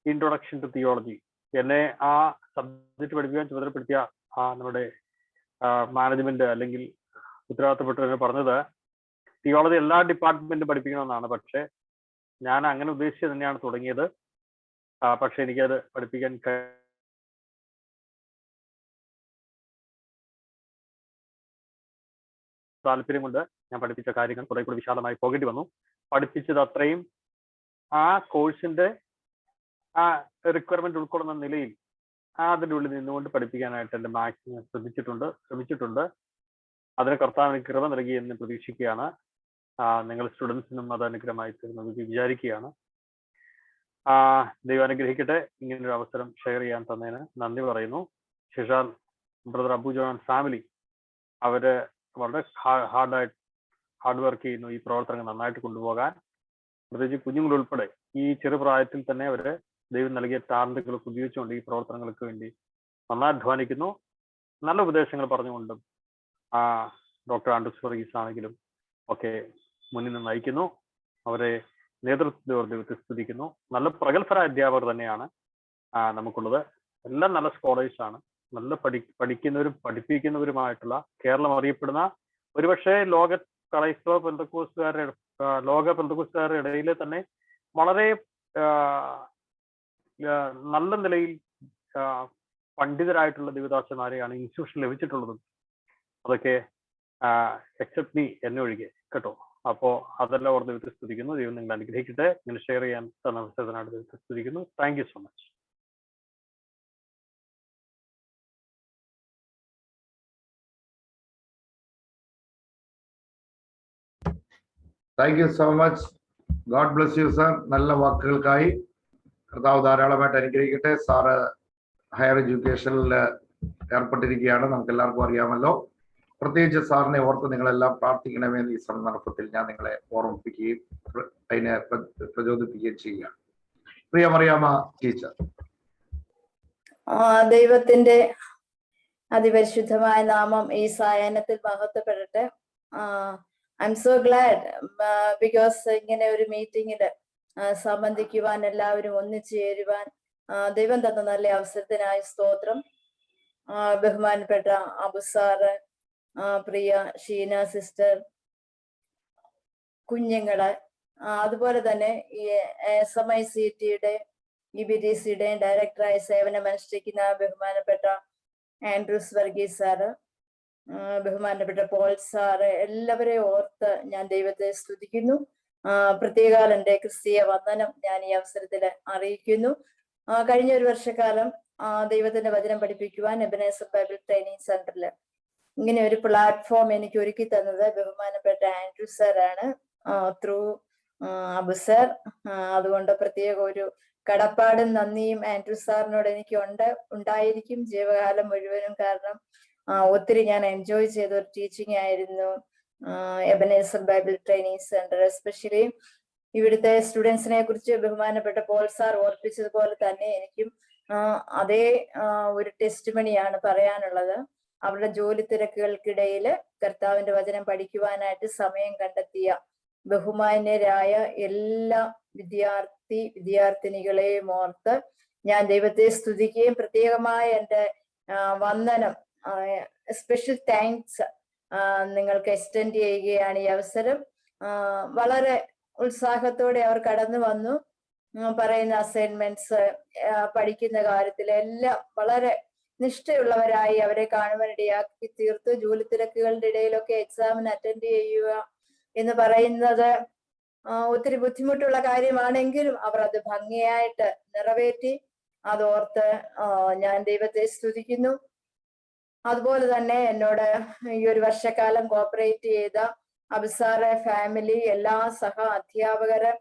ഇൻട്രൊഡക്ഷൻ ടു തിയോളജി. എന്നെ ആ സബ്ജക്ട് പഠിപ്പിക്കാൻ ചുമതലപ്പെടുത്തിയ നമ്മുടെ മാനേജ്മെന്റ് അല്ലെങ്കിൽ ഉത്തരവാദിത്തപ്പെട്ടവർ പറഞ്ഞത് തിയോളജി എല്ലാ ഡിപ്പാർട്ട്മെന്റും പഠിപ്പിക്കണമെന്നാണ്. പക്ഷെ ഞാൻ അങ്ങനെ ഉദ്ദേശിച്ച് തന്നെയാണ് തുടങ്ങിയത്. പക്ഷെ എനിക്കത് പഠിപ്പിക്കാൻ താല്പര്യം കൊണ്ട് ഞാൻ പഠിപ്പിച്ച കാര്യങ്ങൾ കുറെ കൂടി വിശാലമായി പോകേണ്ടി വന്നു. പഠിപ്പിച്ചത് അത്രയും ആ കോഴ്സിന്റെ റിക്വയർമെന്റ് ഉൾക്കൊള്ളുന്ന നിലയിൽ അതിൻ്റെ ഉള്ളിൽ നിന്നുകൊണ്ട് പഠിപ്പിക്കാനായിട്ട് എൻ്റെ മാക്സിമം ശ്രമിച്ചിട്ടുണ്ട്. അതിന് കർത്താവിന് കൃപ നൽകി എന്ന് പ്രതീക്ഷിക്കുകയാണ്. നിങ്ങൾ സ്റ്റുഡൻസിനും അത് അനുഗ്രഹമായി തീർന്നത് വിചാരിക്കുകയാണ്. ദൈവം അനുഗ്രഹിക്കട്ടെ. ഇങ്ങനൊരു അവസരം ഷെയർ ചെയ്യാൻ തന്നതിന് നന്ദി പറയുന്നു. ശേഷാൽ ബ്രദർ അബു ജോൺ ഫാമിലി അവര് വളരെ ഹാർഡ് വർക്ക് ചെയ്യുന്നു ഈ പ്രവർത്തനങ്ങൾ നന്നായിട്ട് കൊണ്ടുപോകാൻ. പ്രത്യേകിച്ച് കുഞ്ഞുങ്ങളുൾപ്പെടെ ഈ ചെറുപ്രായത്തിൽ തന്നെ അവര് ദൈവം നൽകിയ ടാലന്റുകൾ ഉപയോഗിച്ചുകൊണ്ട് ഈ പ്രവർത്തനങ്ങൾക്ക് വേണ്ടി നന്നായി അധ്വാനിക്കുന്നു. നല്ല ഉപദേശങ്ങൾ പറഞ്ഞുകൊണ്ടും ഡോക്ടർ ആൻഡ്രൂസ് വർഗീസ് ആണെങ്കിലും ഒക്കെ മുന്നിൽ നിന്ന് നയിക്കുന്നു. അവരെ നേതൃത്വത്തെ സ്തുതിക്കുന്നു. നല്ല പ്രഗത്ഭരായ അധ്യാപകർ തന്നെയാണ് നമുക്കുള്ളത്. എല്ലാം നല്ല സ്കോളേഴ്സാണ്, നല്ല പഠിക്കുന്നവരും പഠിപ്പിക്കുന്നവരുമായിട്ടുള്ള കേരളം അറിയപ്പെടുന്ന ഒരുപക്ഷെ ലോക ക്രൈസ്തവ പെന്തക്കോസ്തുകാരുടെ ഇടയിൽ തന്നെ വളരെ നല്ല നിലയിൽ പണ്ഡിതരായിട്ടുള്ള ദേവദാസന്മാരെയാണ് ഇൻസ്റ്റിറ്റ്യൂഷൻ ലഭിച്ചിട്ടുള്ളതും. അതൊക്കെ എക്സെപ്റ്റ് മീ എന്നെ ഒഴികെ കേട്ടോ. അപ്പോ അതെല്ലാം ഓർത്ത് ദൈവത്തെ സ്തുതിക്കുന്നു. ദൈവം നിങ്ങൾ അനുഗ്രഹിക്കട്ടെ. ഇങ്ങനെ ഷെയർ ചെയ്യാൻ തന്ന അവസരത്തിനായിട്ട് ദൈവത്തെ സ്തുതിക്കുന്നു. Thank you so much. Thank you so much God bless you sir. നല്ല വാക്കുകൾക്കായി കർത്താവ് ധാരാളമായിട്ട് അനുഗ്രഹിക്കട്ടെ. സാറ് ഹയർ എഡ്യൂക്കേഷനിൽ ഏർപ്പെട്ടിരിക്കുകയാണ്, നമുക്ക് എല്ലാവർക്കും അറിയാമല്ലോ. പ്രത്യേകിച്ച് സാറിനെ ഓർത്ത് നിങ്ങളെല്ലാം പ്രാർത്ഥിക്കണമെന്ന് ഈ സന്ദർഭത്തിൽ ഞാൻ നിങ്ങളെ ഓർമ്മിപ്പിക്കുകയും അതിനെ പ്രചോദിപ്പിക്കുകയും ചെയ്യുകയാണ്. പ്രിയ മറിയാമ്മ ടീച്ചർ. ദൈവത്തിന്റെ അതിപരിശുദ്ധമായ നാമം ഈ സായാഹ്നത്തിൽ മഹത്വപ്പെടട്ടെ. I am so glad because ഇങ്ങനെ ഒരു മീറ്റിംഗിൽ സംബന്ധിക്കുവാൻ, എല്ലാവരും ഒന്നിച്ചു ചേരുവാൻ ദൈവം തന്ന നല്ല അവസരത്തിനായി സ്തോത്രം. ബഹുമാനപ്പെട്ട അബുസാറ്, പ്രിയ ഷീന സിസ്റ്റർ, കുഞ്ഞുങ്ങള്, അതുപോലെ തന്നെ ഈ SMICTയുടെ EBTCയുടെയും ഡയറക്ടറായി സേവനമനുഷ്ഠിക്കുന്ന ബഹുമാനപ്പെട്ട ആൻഡ്രൂസ് വർഗീസ് സാറ്, ബഹുമാനപ്പെട്ട പോൾ സാറ്, എല്ലാവരെയും ഓർത്ത് ഞാൻ ദൈവത്തെ സ്തുതിക്കുന്നു. പ്രത്യേകാൽ എൻ്റെ ക്രിസ്തീയ വന്ദനം ഞാൻ ഈ അവസരത്തിൽ അറിയിക്കുന്നു. കഴിഞ്ഞ ഒരു വർഷക്കാലം ദൈവത്തിന്റെ വചനം പഠിപ്പിക്കുവാൻ എബനേസർ ബൈബിൾ ട്രെയിനിങ് സെന്ററിൽ ഇങ്ങനെ ഒരു പ്ലാറ്റ്ഫോം എനിക്ക് ഒരുക്കി തന്നത് ബഹുമാനപ്പെട്ട ആൻഡ്രൂ സാറാണ്, ത്രൂ അബു സാർ. അതുകൊണ്ട് പ്രത്യേക ഒരു കടപ്പാടും നന്ദിയും ആൻഡ്രൂ സാറിനോട് എനിക്ക് ഉണ്ടായിരിക്കും ജീവകാലം മുഴുവനും. കാരണം ഒത്തിരി ഞാൻ എൻജോയ് ചെയ്ത ഒരു ടീച്ചിങ് ആയിരുന്നു Ebenezer Bible training centre. Especially ഇവിടുത്തെ സ്റ്റുഡൻസിനെ കുറിച്ച് ബഹുമാനപ്പെട്ട പോൾ സാർ ഓർപ്പിച്ചതുപോലെ തന്നെ എനിക്കും അതേ ഒരു ടെസ്റ്റ് മണിയാണ് പറയാനുള്ളത്. അവരുടെ ജോലി തിരക്കുകൾക്കിടയിൽ കർത്താവിന്റെ വചനം പഠിക്കുവാനായിട്ട് സമയം കണ്ടെത്തിയ ബഹുമാന്യരായ എല്ലാ വിദ്യാർത്ഥിനികളെയും ഓർത്ത് ഞാൻ ദൈവത്തെ സ്തുതിക്കുകയും പ്രത്യേകമായ എൻ്റെ വന്ദനം, സ്പെഷ്യൽ താങ്ക്സ് നിങ്ങൾക്ക് എക്സ്റ്റെൻഡ് ചെയ്യുകയാണ് ഈ അവസരം. വളരെ ഉത്സാഹത്തോടെ അവർ കടന്നു വന്നു. പറയുന്ന അസൈൻമെന്റ്സ്, പഠിക്കുന്ന കാര്യത്തിലെല്ലാം വളരെ നിഷ്ഠയുള്ളവരായി അവരെ കാണുവാനിടയാക്കി തീർത്തു. ജോലി തിരക്കുകളുടെ ഇടയിലൊക്കെ എക്സാമിന് അറ്റൻഡ് ചെയ്യുക എന്ന് പറയുന്നത് ഒത്തിരി ബുദ്ധിമുട്ടുള്ള കാര്യമാണെങ്കിലും അവർ അത് ഭംഗിയായിട്ട് നിറവേറ്റി. അതോർത്ത് ഞാൻ ദൈവത്തെ സ്തുതിക്കുന്നു. അതുപോലെ തന്നെ എന്നോട് ഈ ഒരു വർഷക്കാലം കോപ്പറേറ്റ് ചെയ്ത അബ്സാറെ ഫാമിലി, എല്ലാ സഹ അധ്യാപകര്,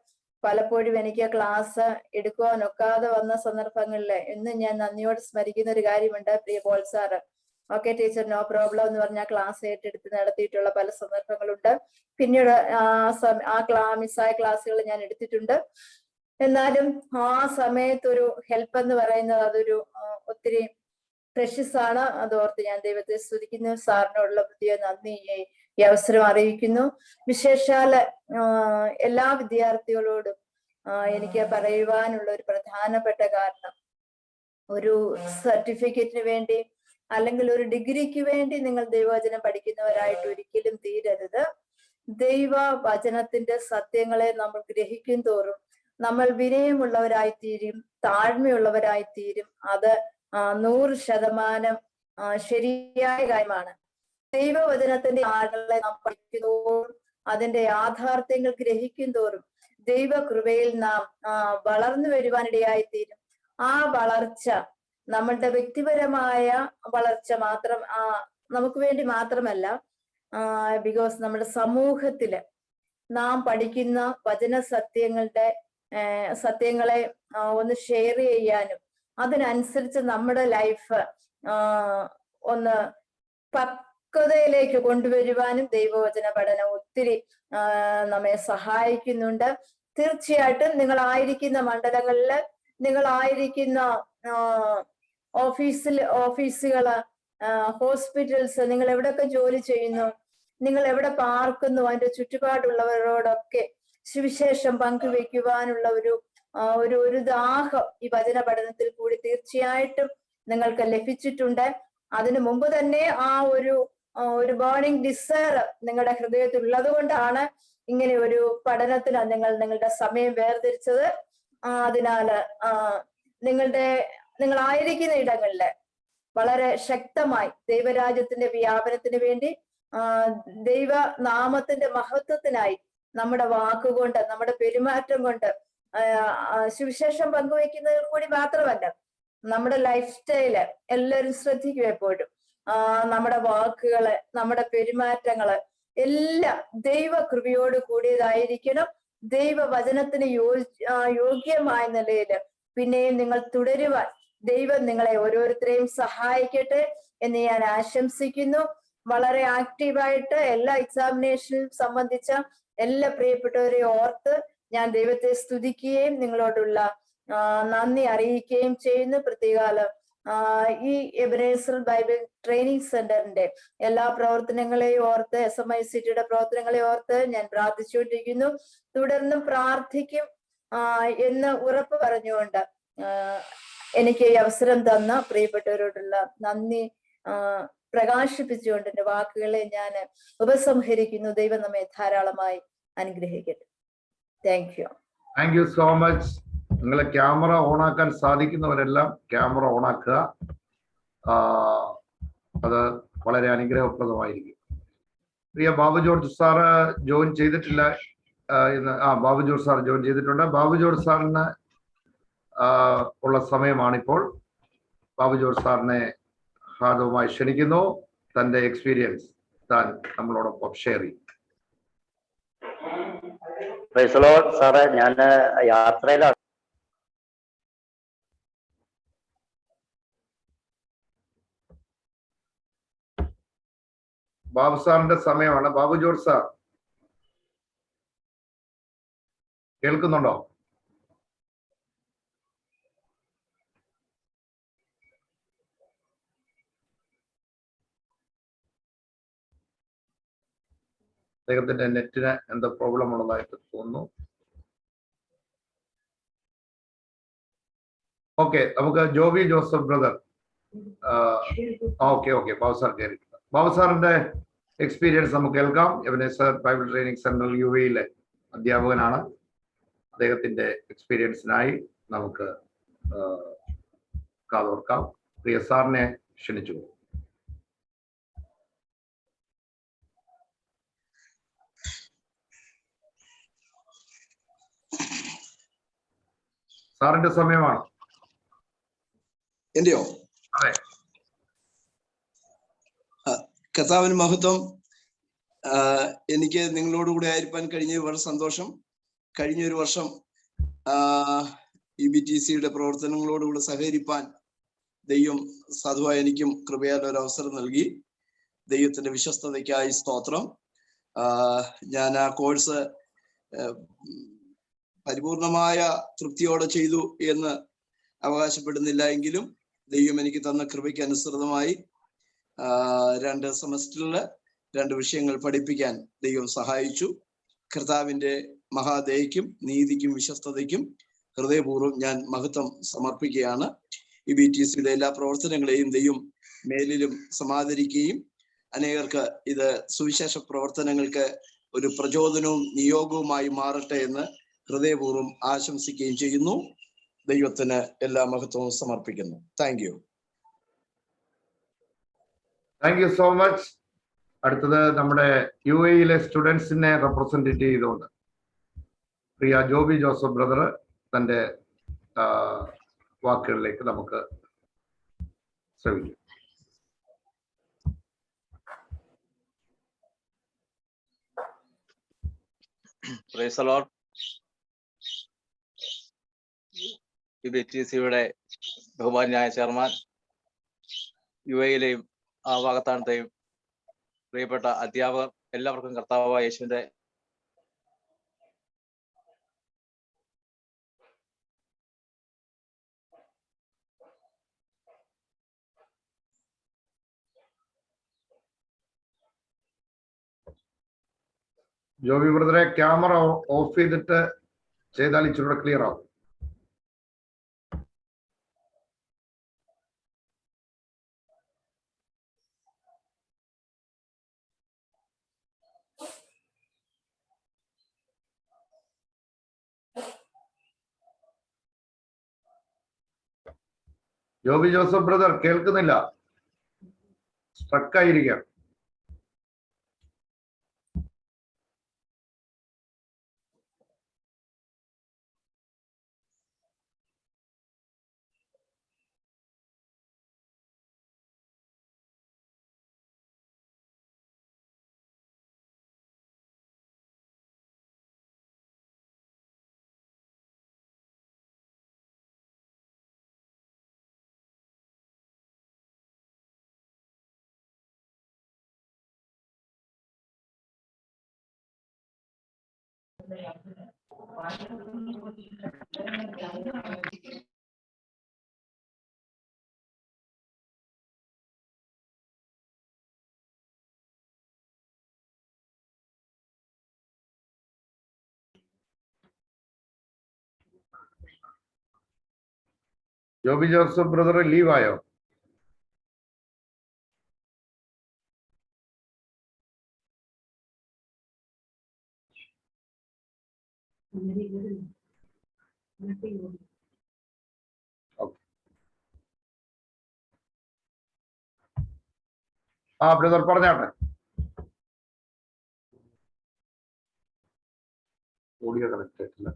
പലപ്പോഴും എനിക്ക് ക്ലാസ് എടുക്കുവാനൊക്കാതെ വന്ന സന്ദർഭങ്ങളിൽ ഇന്ന് ഞാൻ നന്ദിയോട് സ്മരിക്കുന്ന ഒരു കാര്യമുണ്ട്. പ്രിയ Paul sir, okay teacher, no problem എന്ന് പറഞ്ഞാൽ ക്ലാസ് ഏറ്റെടുത്ത് നടത്തിയിട്ടുള്ള പല സന്ദർഭങ്ങളുണ്ട്. പിന്നീട് മിസ്സായ ക്ലാസ്സുകൾ ഞാൻ എടുത്തിട്ടുണ്ട്. എന്നാലും ആ സമയത്തൊരു ഹെൽപ്പ് എന്ന് പറയുന്നത് അതൊരു ഒത്തിരി പ്രഷ്യസ് ആണ്. അതോർത്ത് ഞാൻ ദൈവത്തെ സ്തുതിക്കുന്നു. സാറിനോടുള്ള പ്രത്യേക നന്ദി ഈ അവസരം അറിയിക്കുന്നു. വിശേഷാൽ എല്ലാ വിദ്യാർത്ഥികളോടും എനിക്ക് പറയുവാനുള്ള ഒരു പ്രധാനപ്പെട്ട കാരണം, ഒരു സർട്ടിഫിക്കറ്റിന് വേണ്ടി അല്ലെങ്കിൽ ഒരു ഡിഗ്രിക്ക് വേണ്ടി നിങ്ങൾ ദൈവവചനം പഠിക്കുന്നവരായിട്ട് ഒരിക്കലും തീരരുത്. ദൈവ വചനത്തിന്റെ സത്യങ്ങളെ നമ്മൾ ഗ്രഹിക്കും തോറും നമ്മൾ വിനയമുള്ളവരായിത്തീരും, താഴ്മയുള്ളവരായിത്തീരും. അത് 100% ശരിയായ കാര്യമാണ്. ദൈവവചനത്തിന്റെ ആഴങ്ങളെ നാം പഠിക്കുന്തോറും അതിന്റെ യാഥാർത്ഥ്യങ്ങൾ ഗ്രഹിക്കും തോറും ദൈവകൃപയിൽ നാം വളർന്നു വരുവാനിടയായിത്തീരും. ആ വളർച്ച നമ്മളുടെ വ്യക്തിപരമായ വളർച്ച മാത്രം നമുക്ക് വേണ്ടി മാത്രമല്ല, ബിക്കോസ് നമ്മുടെ സമൂഹത്തില് നാം പഠിക്കുന്ന വചന സത്യങ്ങളെ ഒന്ന് ഷെയർ ചെയ്യാനും അതിനനുസരിച്ച് നമ്മുടെ ലൈഫ് ഒന്ന് പക്വതയിലേക്ക് കൊണ്ടുവരുവാനും ദൈവവചന പഠനം ഒത്തിരി നമ്മെ സഹായിക്കുന്നുണ്ട്. തീർച്ചയായിട്ടും നിങ്ങളായിരിക്കുന്ന മണ്ഡലങ്ങളില്, നിങ്ങളായിരിക്കുന്ന ഓഫീസുകള്, ഹോസ്പിറ്റൽസ്, നിങ്ങൾ എവിടെയൊക്കെ ജോലി ചെയ്യുന്നു, നിങ്ങൾ എവിടെ പാർക്കുന്നു, അതിന്റെ ചുറ്റുപാടുള്ളവരോടൊക്കെ സുവിശേഷം പങ്കുവെക്കുവാനുള്ള ഒരു ദാഹം ഈ വചന പഠനത്തിൽ കൂടി തീർച്ചയായിട്ടും നിങ്ങൾക്ക് ലഭിച്ചിട്ടുണ്ട്. അതിനു മുമ്പ് തന്നെ ആ ഒരു ബേണിംഗ് ഡിസയർ നിങ്ങളുടെ ഹൃദയത്തിൽ ഉള്ളത് കൊണ്ടാണ് ഇങ്ങനെ ഒരു പഠനത്തിന് നിങ്ങളുടെ സമയം വേർതിരിച്ചത്. അതിനാല് നിങ്ങളായിരിക്കുന്ന ഇടങ്ങളില് വളരെ ശക്തമായി ദൈവരാജ്യത്തിന്റെ വ്യാപനത്തിന് വേണ്ടി, ദൈവനാമത്തിന്റെ മഹത്വത്തിനായി നമ്മുടെ വാക്കുകൊണ്ട്, നമ്മുടെ പെരുമാറ്റം കൊണ്ട്, സുവിശേഷം പങ്കുവയ്ക്കുന്നതിൽ കൂടി മാത്രമല്ല, നമ്മുടെ ലൈഫ് സ്റ്റൈല് എല്ലാവരും ശ്രദ്ധിക്കും എപ്പോഴും. നമ്മുടെ വാക്കുകള്, നമ്മുടെ പെരുമാറ്റങ്ങള് എല്ലാം ദൈവകൃപയോട് കൂടിയതായിരിക്കണം. ദൈവവചനത്തിന് യോഗ്യമായ നിലയിൽ പിന്നെയും നിങ്ങൾ തുടരുവാൻ ദൈവം നിങ്ങളെ ഓരോരുത്തരെയും സഹായിക്കട്ടെ എന്ന് ഞാൻ ആശംസിക്കുന്നു. വളരെ ആക്റ്റീവായിട്ട് എല്ലാ എക്സാമിനേഷനും സംബന്ധിച്ച എല്ലാ പ്രിയപ്പെട്ടവരെ ഓർത്ത് ഞാൻ ദൈവത്തെ സ്തുതിക്കുകയും നിങ്ങളോടുള്ള നന്ദി അറിയിക്കുകയും ചെയ്യുന്നു. പ്രത്യേകാലം ഈ എബനേസർ ബൈബിൾ ട്രെയിനിങ് സെന്ററിന്റെ എല്ലാ പ്രവർത്തനങ്ങളെയും ഓർത്ത്, SMICTയുടെ പ്രവർത്തനങ്ങളെ ഓർത്ത് ഞാൻ പ്രാർത്ഥിച്ചുകൊണ്ടിരിക്കുന്നു. തുടർന്നും പ്രാർത്ഥിക്കും എന്ന് ഉറപ്പ് പറഞ്ഞുകൊണ്ട് എനിക്ക് ഈ അവസരം തന്ന പ്രിയപ്പെട്ടവരോടുള്ള നന്ദി പ്രകാശിപ്പിച്ചുകൊണ്ട് എന്റെ വാക്കുകളെ ഞാൻ ഉപസംഹരിക്കുന്നു. ദൈവം നമ്മെ ധാരാളമായി അനുഗ്രഹിക്കട്ടെ. Thank U. Thank you so much. നിങ്ങളെ ക്യാമറ ഓണാക്കാൻ സാധിക്കുന്നവരെല്ലാം ക്യാമറ ഓണാക്കുക. അത് വളരെ അനുഗ്രഹപ്രദമായിരിക്കും. പ്രിയ ബാബു ജോർജ് സാറ് ജോയിൻ ചെയ്തിട്ടില്ല ഇന്ന്. ബാബു ജോർജ് സാർ ജോയിൻ ചെയ്തിട്ടുണ്ട്. ബാബു ജോർജ് സാറിന് ഉള്ള സമയമാണിപ്പോൾ. ബാബു ജോർജ് സാറിനെ ഹാർദവമായി ക്ഷണിക്കുന്നു. തന്റെ എക്സ്പീരിയൻസ് താൻ നമ്മളോടൊപ്പം ഷെയർ ചെയ്യും. സാറേ, ഞാൻ യാത്രയിലാണ്. ബാബു സാറിന്റെ സമയമാണ്. ബാബു ജോർജ് സാർ കേൾക്കുന്നുണ്ടോ? അദ്ദേഹത്തിന്റെ നെറ്റിന് എന്തോ പ്രോബ്ലം ഉള്ളതായിട്ട് തോന്നുന്നു. ഓക്കെ, നമുക്ക് Joby Joseph brother. Okay Babu sir കേൾക്കുക. ബാബു സാറിന്റെ എക്സ്പീരിയൻസ് നമുക്ക് കേൾക്കാം. Ebenezer Bible training centre UAE അധ്യാപകനാണ്. അദ്ദേഹത്തിന്റെ എക്സ്പീരിയൻസിനായി നമുക്ക് കാതോർക്കാം. പ്രിയ സാറിനെ ക്ഷണിച്ചു. സാറിന്റെ സമയമാണ്. എന്റെയോ? അതെ. കർത്താവിന് മഹത്വം. എനിക്ക് നിങ്ങളോടുകൂടി ആയിരിക്കാൻ കഴിഞ്ഞ വളരെ സന്തോഷം. കഴിഞ്ഞൊരു വർഷം EBTCയുടെ പ്രവർത്തനങ്ങളോടുകൂടി സഹകരിപ്പാൻ ദൈവം സാധുവായി എനിക്കും കൃപയാൽ ഒരു അവസരം നൽകി. ദൈവത്തിന്റെ വിശ്വസ്തതയ്ക്കായി സ്തോത്രം. ഞാൻ ആ കോഴ്സ് പരിപൂർണമായ തൃപ്തിയോടെ ചെയ്തു എന്ന് അവകാശപ്പെടുന്നില്ല. എങ്കിലും ദൈവം എനിക്ക് തന്ന കൃപയ്ക്ക് അനുസൃതമായി 2 സെമസ്റ്ററിൽ 2 വിഷയങ്ങൾ പഠിപ്പിക്കാൻ ദൈവം സഹായിച്ചു. കർത്താവിന്റെ മഹാദയയ്ക്കും നീതിക്കും വിശ്വസ്തതയ്ക്കും ഹൃദയപൂർവ്വം ഞാൻ മഹത്വം സമർപ്പിക്കുകയാണ്. EBTCയുടെ എല്ലാ പ്രവർത്തനങ്ങളെയും ദൈവം മേലിലും സമാദരിക്കുകയും അനേകർക്ക് ഇത് സുവിശേഷ പ്രവർത്തനങ്ങൾക്ക് ഒരു പ്രചോദനവും നിയോഗവുമായി മാറട്ടെ എന്ന് ഹൃദയപൂർവ്വം ആശംസിക്കുകയും ചെയ്യുന്നു. ദൈവത്തിന് എല്ലാ മഹത്വവും സമർപ്പിക്കുന്നു. Thank you. Thank you so much. അടുത്തത് നമ്മുടെ UAE സ്റ്റുഡൻസിനെ റെപ്രസെന്റ് ചെയ്തുകൊണ്ട് പ്രിയ ജോബി ജോസഫ് ബ്രദർ തന്റെ വാക്കുകളിലേക്ക് നമുക്ക് ശ്രമിക്കാം. Praise the lord. EBTCയുടെ ബഹുമാന്യായ ചെയർമാൻ, UAE ആ ഭാഗത്താണത്തെയും പ്രിയപ്പെട്ട അധ്യാപകർ, എല്ലാവർക്കും കർത്താവായ യേശുവിന്റെ ജോബി ബ്രദറെ ക്യാമറ ഓഫ് ചെയ്തിട്ട് ചെയ്താൽ ഇച്ചിരൂടെ ക്ലിയർ ആവും. ജോബി ജോസഫ് ബ്രദർ കേൾക്കുന്നില്ല, സ്ട്രക്കായിരിക്കാം. ജോബി ജോസഫ് ബ്രദർ ലീവായോ? ആ ബ്രദർ പറഞ്ഞാട്ടെ. ഓഡിയോ കണക്ട് ആയിട്ടില്ല.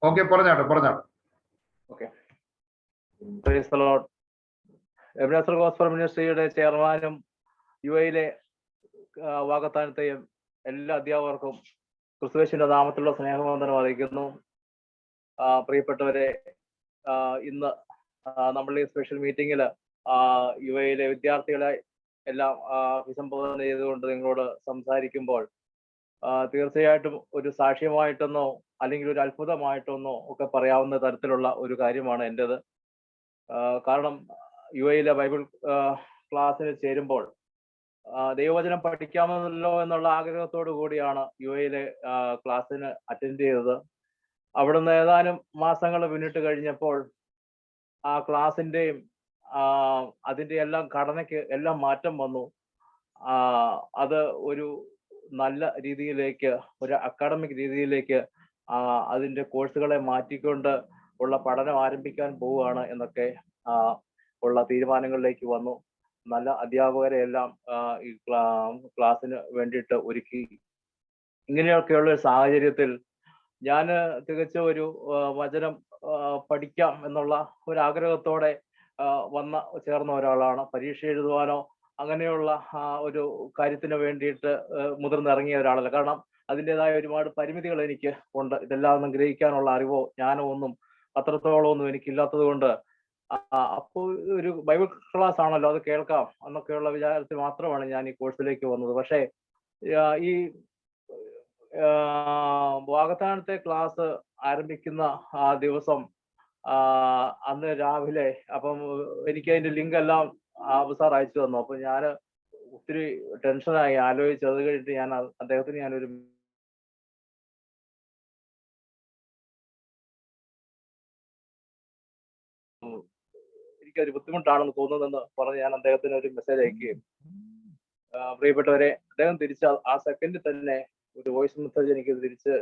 ഓക്കെ, പറഞ്ഞാട്ടെ. Okay, praise the lord. Ebenezer gospel മിനിസ്ട്രിയുടെ ചെയർമാനും യുഎയിലെ വാകത്താനത്തെയും എല്ലാ അധ്യാപകർക്കും ക്രിസ്തുയേശുവിന്റെ നാമത്തിലുള്ള സ്നേഹവന്ദനം അറിയിക്കുന്നു. പ്രിയപ്പെട്ടവരെ, ഇന്ന് നമ്മൾ ഈ സ്പെഷ്യൽ മീറ്റിംഗിൽ യുഎയിലെ വിദ്യാർത്ഥികളെ എല്ലാം അഭിസംബോധന ചെയ്തുകൊണ്ട് നിങ്ങളോട് സംസാരിക്കുമ്പോൾ തീർച്ചയായിട്ടും ഒരു സാക്ഷ്യമായിട്ടെന്നോ അല്ലെങ്കിൽ ഒരു അത്ഭുതമായിട്ടെന്നോ ഒക്കെ പറയാവുന്ന തരത്തിലുള്ള ഒരു കാര്യമാണ് എൻ്റെത്. കാരണം യുഎയിലെ ബൈബിൾ ക്ലാസ്സിന് ചേരുമ്പോൾ ദൈവവചനം പഠിക്കാമല്ലോ എന്നുള്ള ആഗ്രഹത്തോടു കൂടിയാണ് യുഎയിലെ ക്ലാസ്സിന് അറ്റൻഡ് ചെയ്തത്. അവിടുന്ന് ഏതാനും മാസങ്ങൾ പിന്നിട്ട് കഴിഞ്ഞപ്പോൾ ആ ക്ലാസ്സിൻ്റെയും അതിൻ്റെ എല്ലാം ഘടനയ്ക്ക് എല്ലാം മാറ്റം വന്നു. അത് ഒരു നല്ല രീതിയിലേക്ക്, ഒരു അക്കാഡമിക് രീതിയിലേക്ക് അതിൻ്റെ കോഴ്സുകളെ മാറ്റിക്കൊണ്ട് ഉള്ള പഠനം ആരംഭിക്കാൻ പോവുകയാണ് എന്നൊക്കെ ഉള്ള തീരുമാനങ്ങളിലേക്ക് വന്നു. നല്ല അധ്യാപകരെ എല്ലാം ഈ ക്ലാസ്സിന് വേണ്ടിയിട്ട് ഒരുക്കി. ഇങ്ങനെയൊക്കെയുള്ള ഒരു സാഹചര്യത്തിൽ ഞാൻ തികച്ചും ഒരു വചനം പഠിക്കാം എന്നുള്ള ഒരു ആഗ്രഹത്തോടെ ചേർന്ന ഒരാളാണ്. പരീക്ഷ എഴുതുവാനോ അങ്ങനെയുള്ള ഒരു കാര്യത്തിന് വേണ്ടിയിട്ട് മുതിർന്നിറങ്ങിയ ഒരാളല്ല. കാരണം അതിൻ്റെതായ ഒരുപാട് പരിമിതികൾ എനിക്ക് ഉണ്ട്. ഇതെല്ലാം ഒന്നും ഗ്രഹിക്കാനുള്ള അറിവോ ജ്ഞാനമോ ഒന്നും അത്രത്തോളം ഒന്നും എനിക്കില്ലാത്തത് കൊണ്ട് അപ്പോൾ ഒരു ബൈബിൾ ക്ലാസ് ആണല്ലോ, അത് കേൾക്കാം എന്നൊക്കെയുള്ള വിചാരത്തിൽ മാത്രമാണ് ഞാൻ ഈ കോഴ്സിലേക്ക് വന്നത്. പക്ഷേ ഈ വാകത്താനത്തെ ക്ലാസ് ആരംഭിക്കുന്ന ആ ദിവസം അന്ന് രാവിലെ അപ്പം എനിക്ക് അതിന്റെ ലിങ്ക് എല്ലാം സാർ അയച്ചു തന്നു. അപ്പൊ ഞാൻ ഒത്തിരി ടെൻഷനായി ആലോചിച്ചു. അത് കഴിഞ്ഞിട്ട് ഞാൻ അദ്ദേഹത്തിന് ഞാനൊരു എനിക്കൊരു ബുദ്ധിമുട്ടാണെന്ന് തോന്നുന്നതെന്ന് പറഞ്ഞ് ഞാൻ അദ്ദേഹത്തിന് ഒരു മെസ്സേജ് അയക്കുകയും, പ്രിയപ്പെട്ടവരെ, അദ്ദേഹം തിരിച്ച് ആ സെക്കൻഡിൽ തന്നെ ഒരു വോയിസ് മെസ്സേജ് എനിക്ക് തിരിച്ച്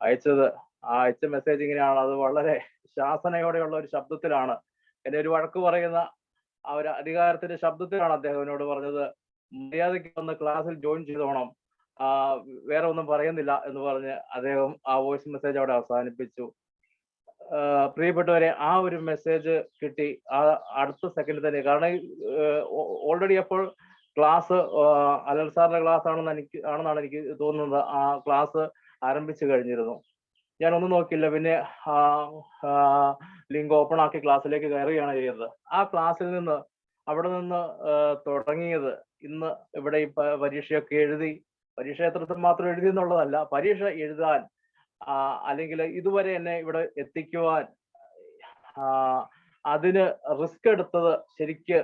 അയച്ചത്. ആ അയച്ച മെസ്സേജ് ഇങ്ങനെയാണ്. അത് വളരെ ശാസനയോടെയുള്ള ഒരു ശബ്ദത്തിലാണ്, എന്നെ ഒരു വഴക്ക് പറയുന്ന ആ ഒരു അധികാരത്തിന്റെ ശബ്ദത്തിലാണ് അദ്ദേഹം എന്നോട് പറഞ്ഞത്. മര്യാദയ്ക്ക് വന്ന് ക്ലാസ്സിൽ ജോയിൻ ചെയ്തോണം, വേറെ ഒന്നും പറയുന്നില്ല എന്ന് പറഞ്ഞ് അദ്ദേഹം ആ വോയിസ് മെസ്സേജ് അവിടെ അവസാനിപ്പിച്ചു. പ്രിയപ്പെട്ടവരെ, ആ ഒരു മെസ്സേജ് കിട്ടി ആ അടുത്ത സെക്കൻഡിൽ തന്നെ. കാരണം ഓൾറെഡി അപ്പോൾ ക്ലാസ് അലൽ സാറിന്റെ ക്ലാസ് ആണെന്നാണ് എനിക്ക് തോന്നുന്നത്. ആ ക്ലാസ് ആരംഭിച്ചു കഴിഞ്ഞിരുന്നു. ഞാനൊന്നും നോക്കില്ല, പിന്നെ ലിങ്ക് ഓപ്പൺ ആക്കി ക്ലാസ്സിലേക്ക് കയറുകയാണ് ചെയ്തത്. ആ ക്ലാസ്സിൽ നിന്ന് അവിടെ നിന്ന് തുടങ്ങിയത് ഇന്ന് ഇവിടെ ഈ പരീക്ഷയൊക്കെ എഴുതി, പരീക്ഷ എത്രമാത്രം എഴുതി എന്നുള്ളതല്ല, പരീക്ഷ എഴുതാൻ അല്ലെങ്കിൽ ഇതുവരെ എന്നെ ഇവിടെ എത്തിക്കുവാൻ അതിന് റിസ്ക് എടുത്തത് ശരിക്ക്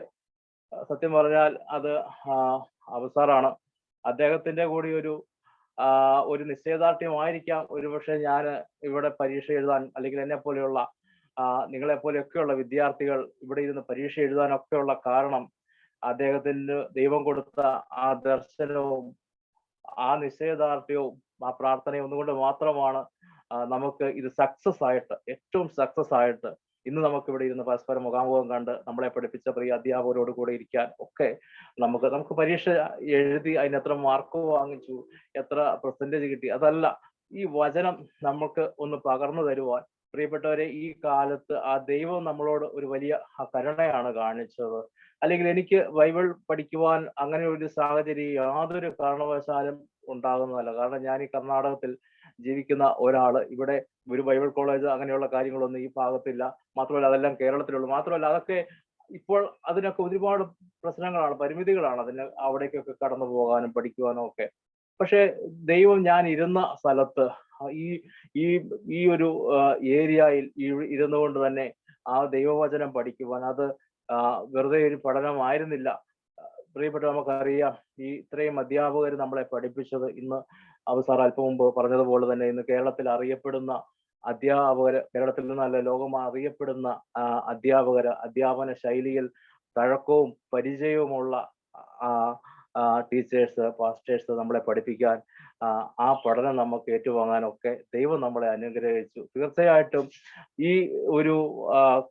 സത്യം പറഞ്ഞാൽ അത് അവസാറാണ്. അദ്ദേഹത്തിന്റെ കൂടി ഒരു നിശ്ചയദാർഢ്യമായിരിക്കാം ഒരുപക്ഷെ ഞാൻ ഇവിടെ പരീക്ഷ എഴുതാൻ, അല്ലെങ്കിൽ എന്നെ പോലെയുള്ള നിങ്ങളെ പോലെയൊക്കെയുള്ള വിദ്യാർത്ഥികൾ ഇവിടെ ഇരുന്ന് പരീക്ഷ എഴുതാനൊക്കെയുള്ള കാരണം അദ്ദേഹത്തിന് ദൈവം കൊടുത്ത ആ ദർശനവും ആ നിശ്ചയദാർഢ്യവും ആ പ്രാർത്ഥനയും ഒന്നുകൊണ്ട് മാത്രമാണ് നമുക്ക് ഇത് സക്സസ് ആയിട്ട്, ഏറ്റവും സക്സസ് ആയിട്ട് ഇന്ന് നമുക്ക് ഇവിടെ ഇരുന്ന് പരസ്പരം മുഖാമുഖം കണ്ട് നമ്മളെ പഠിപ്പിച്ച പ്രിയ അധ്യാപകരോട് കൂടെ ഇരിക്കാൻ ഒക്കെ നമുക്ക് പരീക്ഷ എഴുതി അതിന് എത്ര മാർക്ക് വാങ്ങിച്ചു, എത്ര പെർസെൻറ്റേജ് കിട്ടി, അതല്ല, ഈ വചനം നമുക്ക് ഒന്ന് പകർന്നു തരുവാൻ പ്രിയപ്പെട്ടവരെ ഈ കാലത്ത് ആ ദൈവം നമ്മളോട് ഒരു വലിയ കരുണയാണ് കാണിച്ചത്. അല്ലെങ്കിൽ എനിക്ക് ബൈബിൾ പഠിക്കുവാൻ അങ്ങനെ ഒരു സാഹചര്യം യാതൊരു കാരണവശാലും ഉണ്ടാകുന്നതല്ല. കാരണം ഞാൻ ഈ കർണാടകത്തിൽ ജീവിക്കുന്ന ഒരാള്, ഇവിടെ ഒരു ബൈബിൾ കോളേജ് അങ്ങനെയുള്ള കാര്യങ്ങളൊന്നും ഈ ഭാഗത്തില്ല. മാത്രമല്ല അതെല്ലാം കേരളത്തിലുള്ളൂ. മാത്രമല്ല അതൊക്കെ ഇപ്പോൾ അതിനൊക്കെ ഒരുപാട് പ്രശ്നങ്ങളാണ്, പരിമിതികളാണ് അതിന് അവിടേക്കൊക്കെ കടന്നു പോകാനും പഠിക്കുവാനും ഒക്കെ. പക്ഷെ ദൈവം ഞാൻ ഇരുന്ന സ്ഥലത്ത് ഈ ഈ ഈ ഒരു ഏരിയയിൽ ഇരുന്നുകൊണ്ട് തന്നെ ആ ദൈവവചനം പഠിക്കുവാൻ അത് വെറുതെ ഒരു പഠനമായിരുന്നില്ല. പ്രിയപ്പെട്ട നമുക്കറിയാം, ഈ ഇത്രയും അധ്യാപകർ നമ്മളെ പഠിപ്പിച്ചത് ഇന്ന് സാർ അല്പം മുമ്പ് പറഞ്ഞതുപോലെ തന്നെ ഇന്ന് കേരളത്തിൽ അറിയപ്പെടുന്ന അധ്യാപകര്, കേരളത്തിൽ നിന്നല്ല ലോകം അറിയപ്പെടുന്ന അധ്യാപകര്, അധ്യാപന ശൈലിയിൽ തഴക്കവും പരിചയവുമുള്ള ടീച്ചേഴ്സ്, പാസ്റ്റേഴ്സ് നമ്മളെ പഠിപ്പിക്കാൻ, ആ പഠനം നമുക്ക് ഏറ്റുവാങ്ങാനൊക്കെ ദൈവം നമ്മളെ അനുഗ്രഹിച്ചു. തീർച്ചയായിട്ടും ഈ ഒരു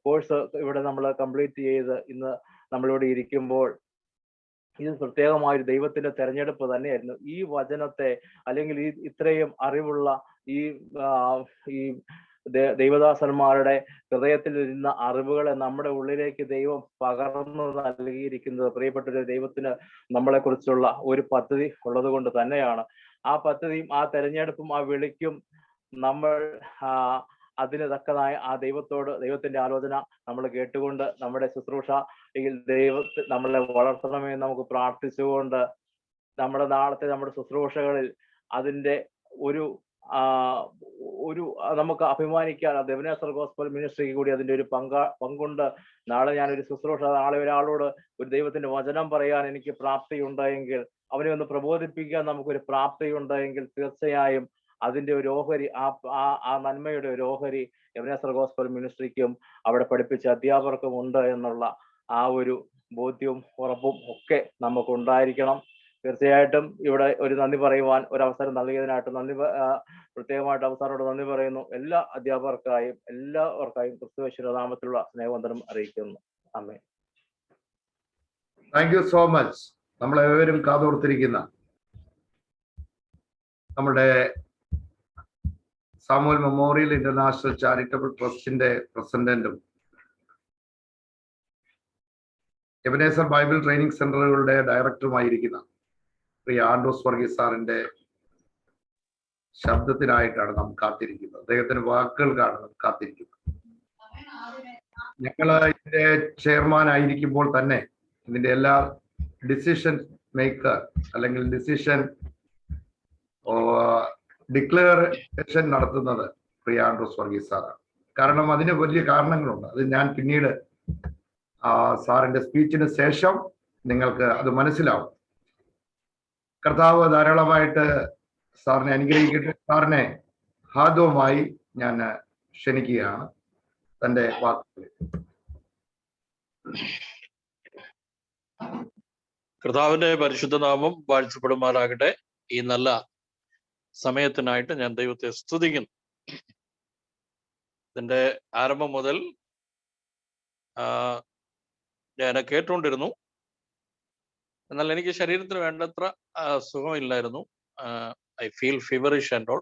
കോഴ്സ് ഇവിടെ നമ്മൾ കംപ്ലീറ്റ് ചെയ്ത് ഇന്ന് നമ്മളിവിടെ ഇരിക്കുമ്പോൾ ഇത് പ്രത്യേകമായൊരു ദൈവത്തിന്റെ തെരഞ്ഞെടുപ്പ് തന്നെയായിരുന്നു. ഈ വചനത്തെ അല്ലെങ്കിൽ ഈ ഇത്രയും അറിവുള്ള ഈ ദൈവദാസന്മാരുടെ ഹൃദയത്തിൽ ഇരുന്ന അറിവുകളെ നമ്മുടെ ഉള്ളിലേക്ക് ദൈവം പകർന്നു നൽകിയിരിക്കുന്നത് പ്രിയപ്പെട്ട ദൈവത്തിന് നമ്മളെ കുറിച്ചുള്ള ഒരു പദ്ധതി ഉള്ളത് കൊണ്ട് തന്നെയാണ്. ആ പദ്ധതിയും ആ തെരഞ്ഞെടുപ്പും ആ വിളിക്കും നമ്മൾ അതിന് തക്കതായ ആ ദൈവത്തിന്റെ ആലോചന നമ്മൾ കേട്ടുകൊണ്ട് നമ്മുടെ ശുശ്രൂഷ നമ്മളെ വളർത്തണമേ നമുക്ക് പ്രാർത്ഥിച്ചുകൊണ്ട് നമ്മുടെ നമ്മുടെ ശുശ്രൂഷകളിൽ അതിന്റെ ഒരു നമുക്ക് അഭിമാനിക്കാൻ എബനേസർ ഗോസ്പൽ മിനിസ്ട്രിക്ക് കൂടി അതിന്റെ ഒരു പങ്കുണ്ട്. നാളെ ഞാനൊരു ശുശ്രൂഷ, നാളെ ഒരാളോട് ഒരു ദൈവത്തിന്റെ വചനം പറയാൻ എനിക്ക് പ്രാപ്തിയുണ്ടെങ്കിൽ, അവനെ ഒന്ന് പ്രബോധിപ്പിക്കാൻ നമുക്കൊരു പ്രാപ്തിയുണ്ടെങ്കിൽ തീർച്ചയായും അതിന്റെ ഒരു ഓഹരി, ആ നന്മയുടെ ഒരു ഓഹരി എബനേസർ ഗോസ്പൽ മിനിസ്ട്രിക്കും അവിടെ പഠിപ്പിച്ച അധ്യാപകർക്കും ഉണ്ട് എന്നുള്ള ആ ഒരു ബോധ്യവും ഉറപ്പും ഒക്കെ നമുക്ക് ഉണ്ടായിരിക്കണം. തീർച്ചയായിട്ടും ഇവിടെ ഒരു നന്ദി പറയുവാൻ ഒരു അവസരം നൽകിയതിനായിട്ട് പ്രത്യേകമായിട്ട് അവസാനോട് നന്ദി പറയുന്നു. എല്ലാ അധ്യാപകർക്കായും എല്ലാവർക്കായും ക്രിസ്തുയേശുവിന്റെ നാമത്തിലുള്ള സ്നേഹവന്ദനം അറിയിക്കുന്നു. ആമേൻ. Thank you so much. നമ്മളേവരും കാതോർത്തിരിക്കുന്ന നമ്മുടെ സാമുവൽ മെമ്മോറിയൽ ഇന്റർനാഷണൽ ചാരിറ്റബിൾ ട്രസ്റ്റിന്റെ പ്രസിഡന്റും എബനേസർ ബൈബിൾ ട്രെയിനിങ് സെന്ററുകളുടെ ഡയറക്ടറുമായിരിക്കുന്ന പ്രിയ ആൻഡ്രൂസ് വർഗീസ് സാറിന്റെ ശബ്ദത്തിനായിട്ടാണ് നാം കാത്തിരിക്കുന്നത്. അദ്ദേഹത്തിന്റെ വാക്കുകൾക്കാണ് നാം കാത്തിരിക്കുന്നത്. ഞങ്ങൾ ഇതിന്റെ ചെയർമാൻ ആയിരിക്കുമ്പോൾ തന്നെ ഇതിന്റെ എല്ലാ ഡിസിഷൻ മേക്കർ അല്ലെങ്കിൽ ഡിസിഷൻ ഡിക്ലറേഷൻ നടത്തുന്നത് പ്രിയ ആൻഡ്രൂസ് വർഗീസ് സാറാണ്. കാരണം അതിന് വലിയ കാരണങ്ങളുണ്ട്. അത് ഞാൻ പിന്നീട് സാറിന്റെ സ്പീച്ചിന് ശേഷം നിങ്ങൾക്ക് അത് മനസ്സിലാവും. കർത്താവ് ധാരാളമായിട്ട് സാറിനെ അനുഗ്രഹിക്കട്ടെ. സാറിനെ ഹാർദവുമായി ഞാൻ ക്ഷണിക്കുകയാണ് തന്റെ വാക്കുകളിൽ. കർത്താവിന്റെ പരിശുദ്ധ നാമം വാഴ്ത്തപ്പെടുമാറാകട്ടെ. ഈ നല്ല സമയത്തിനായിട്ട് ഞാൻ ദൈവത്തെ സ്തുതിക്കുന്നു. ഇതിന്റെ ആരംഭം മുതൽ ഞാൻ കേട്ടുകൊണ്ടിരുന്നു. എന്നാൽ എനിക്ക് ശരീരത്തിന് വേണ്ടത്ര സുഖമില്ലായിരുന്നു. I feel feverish and all.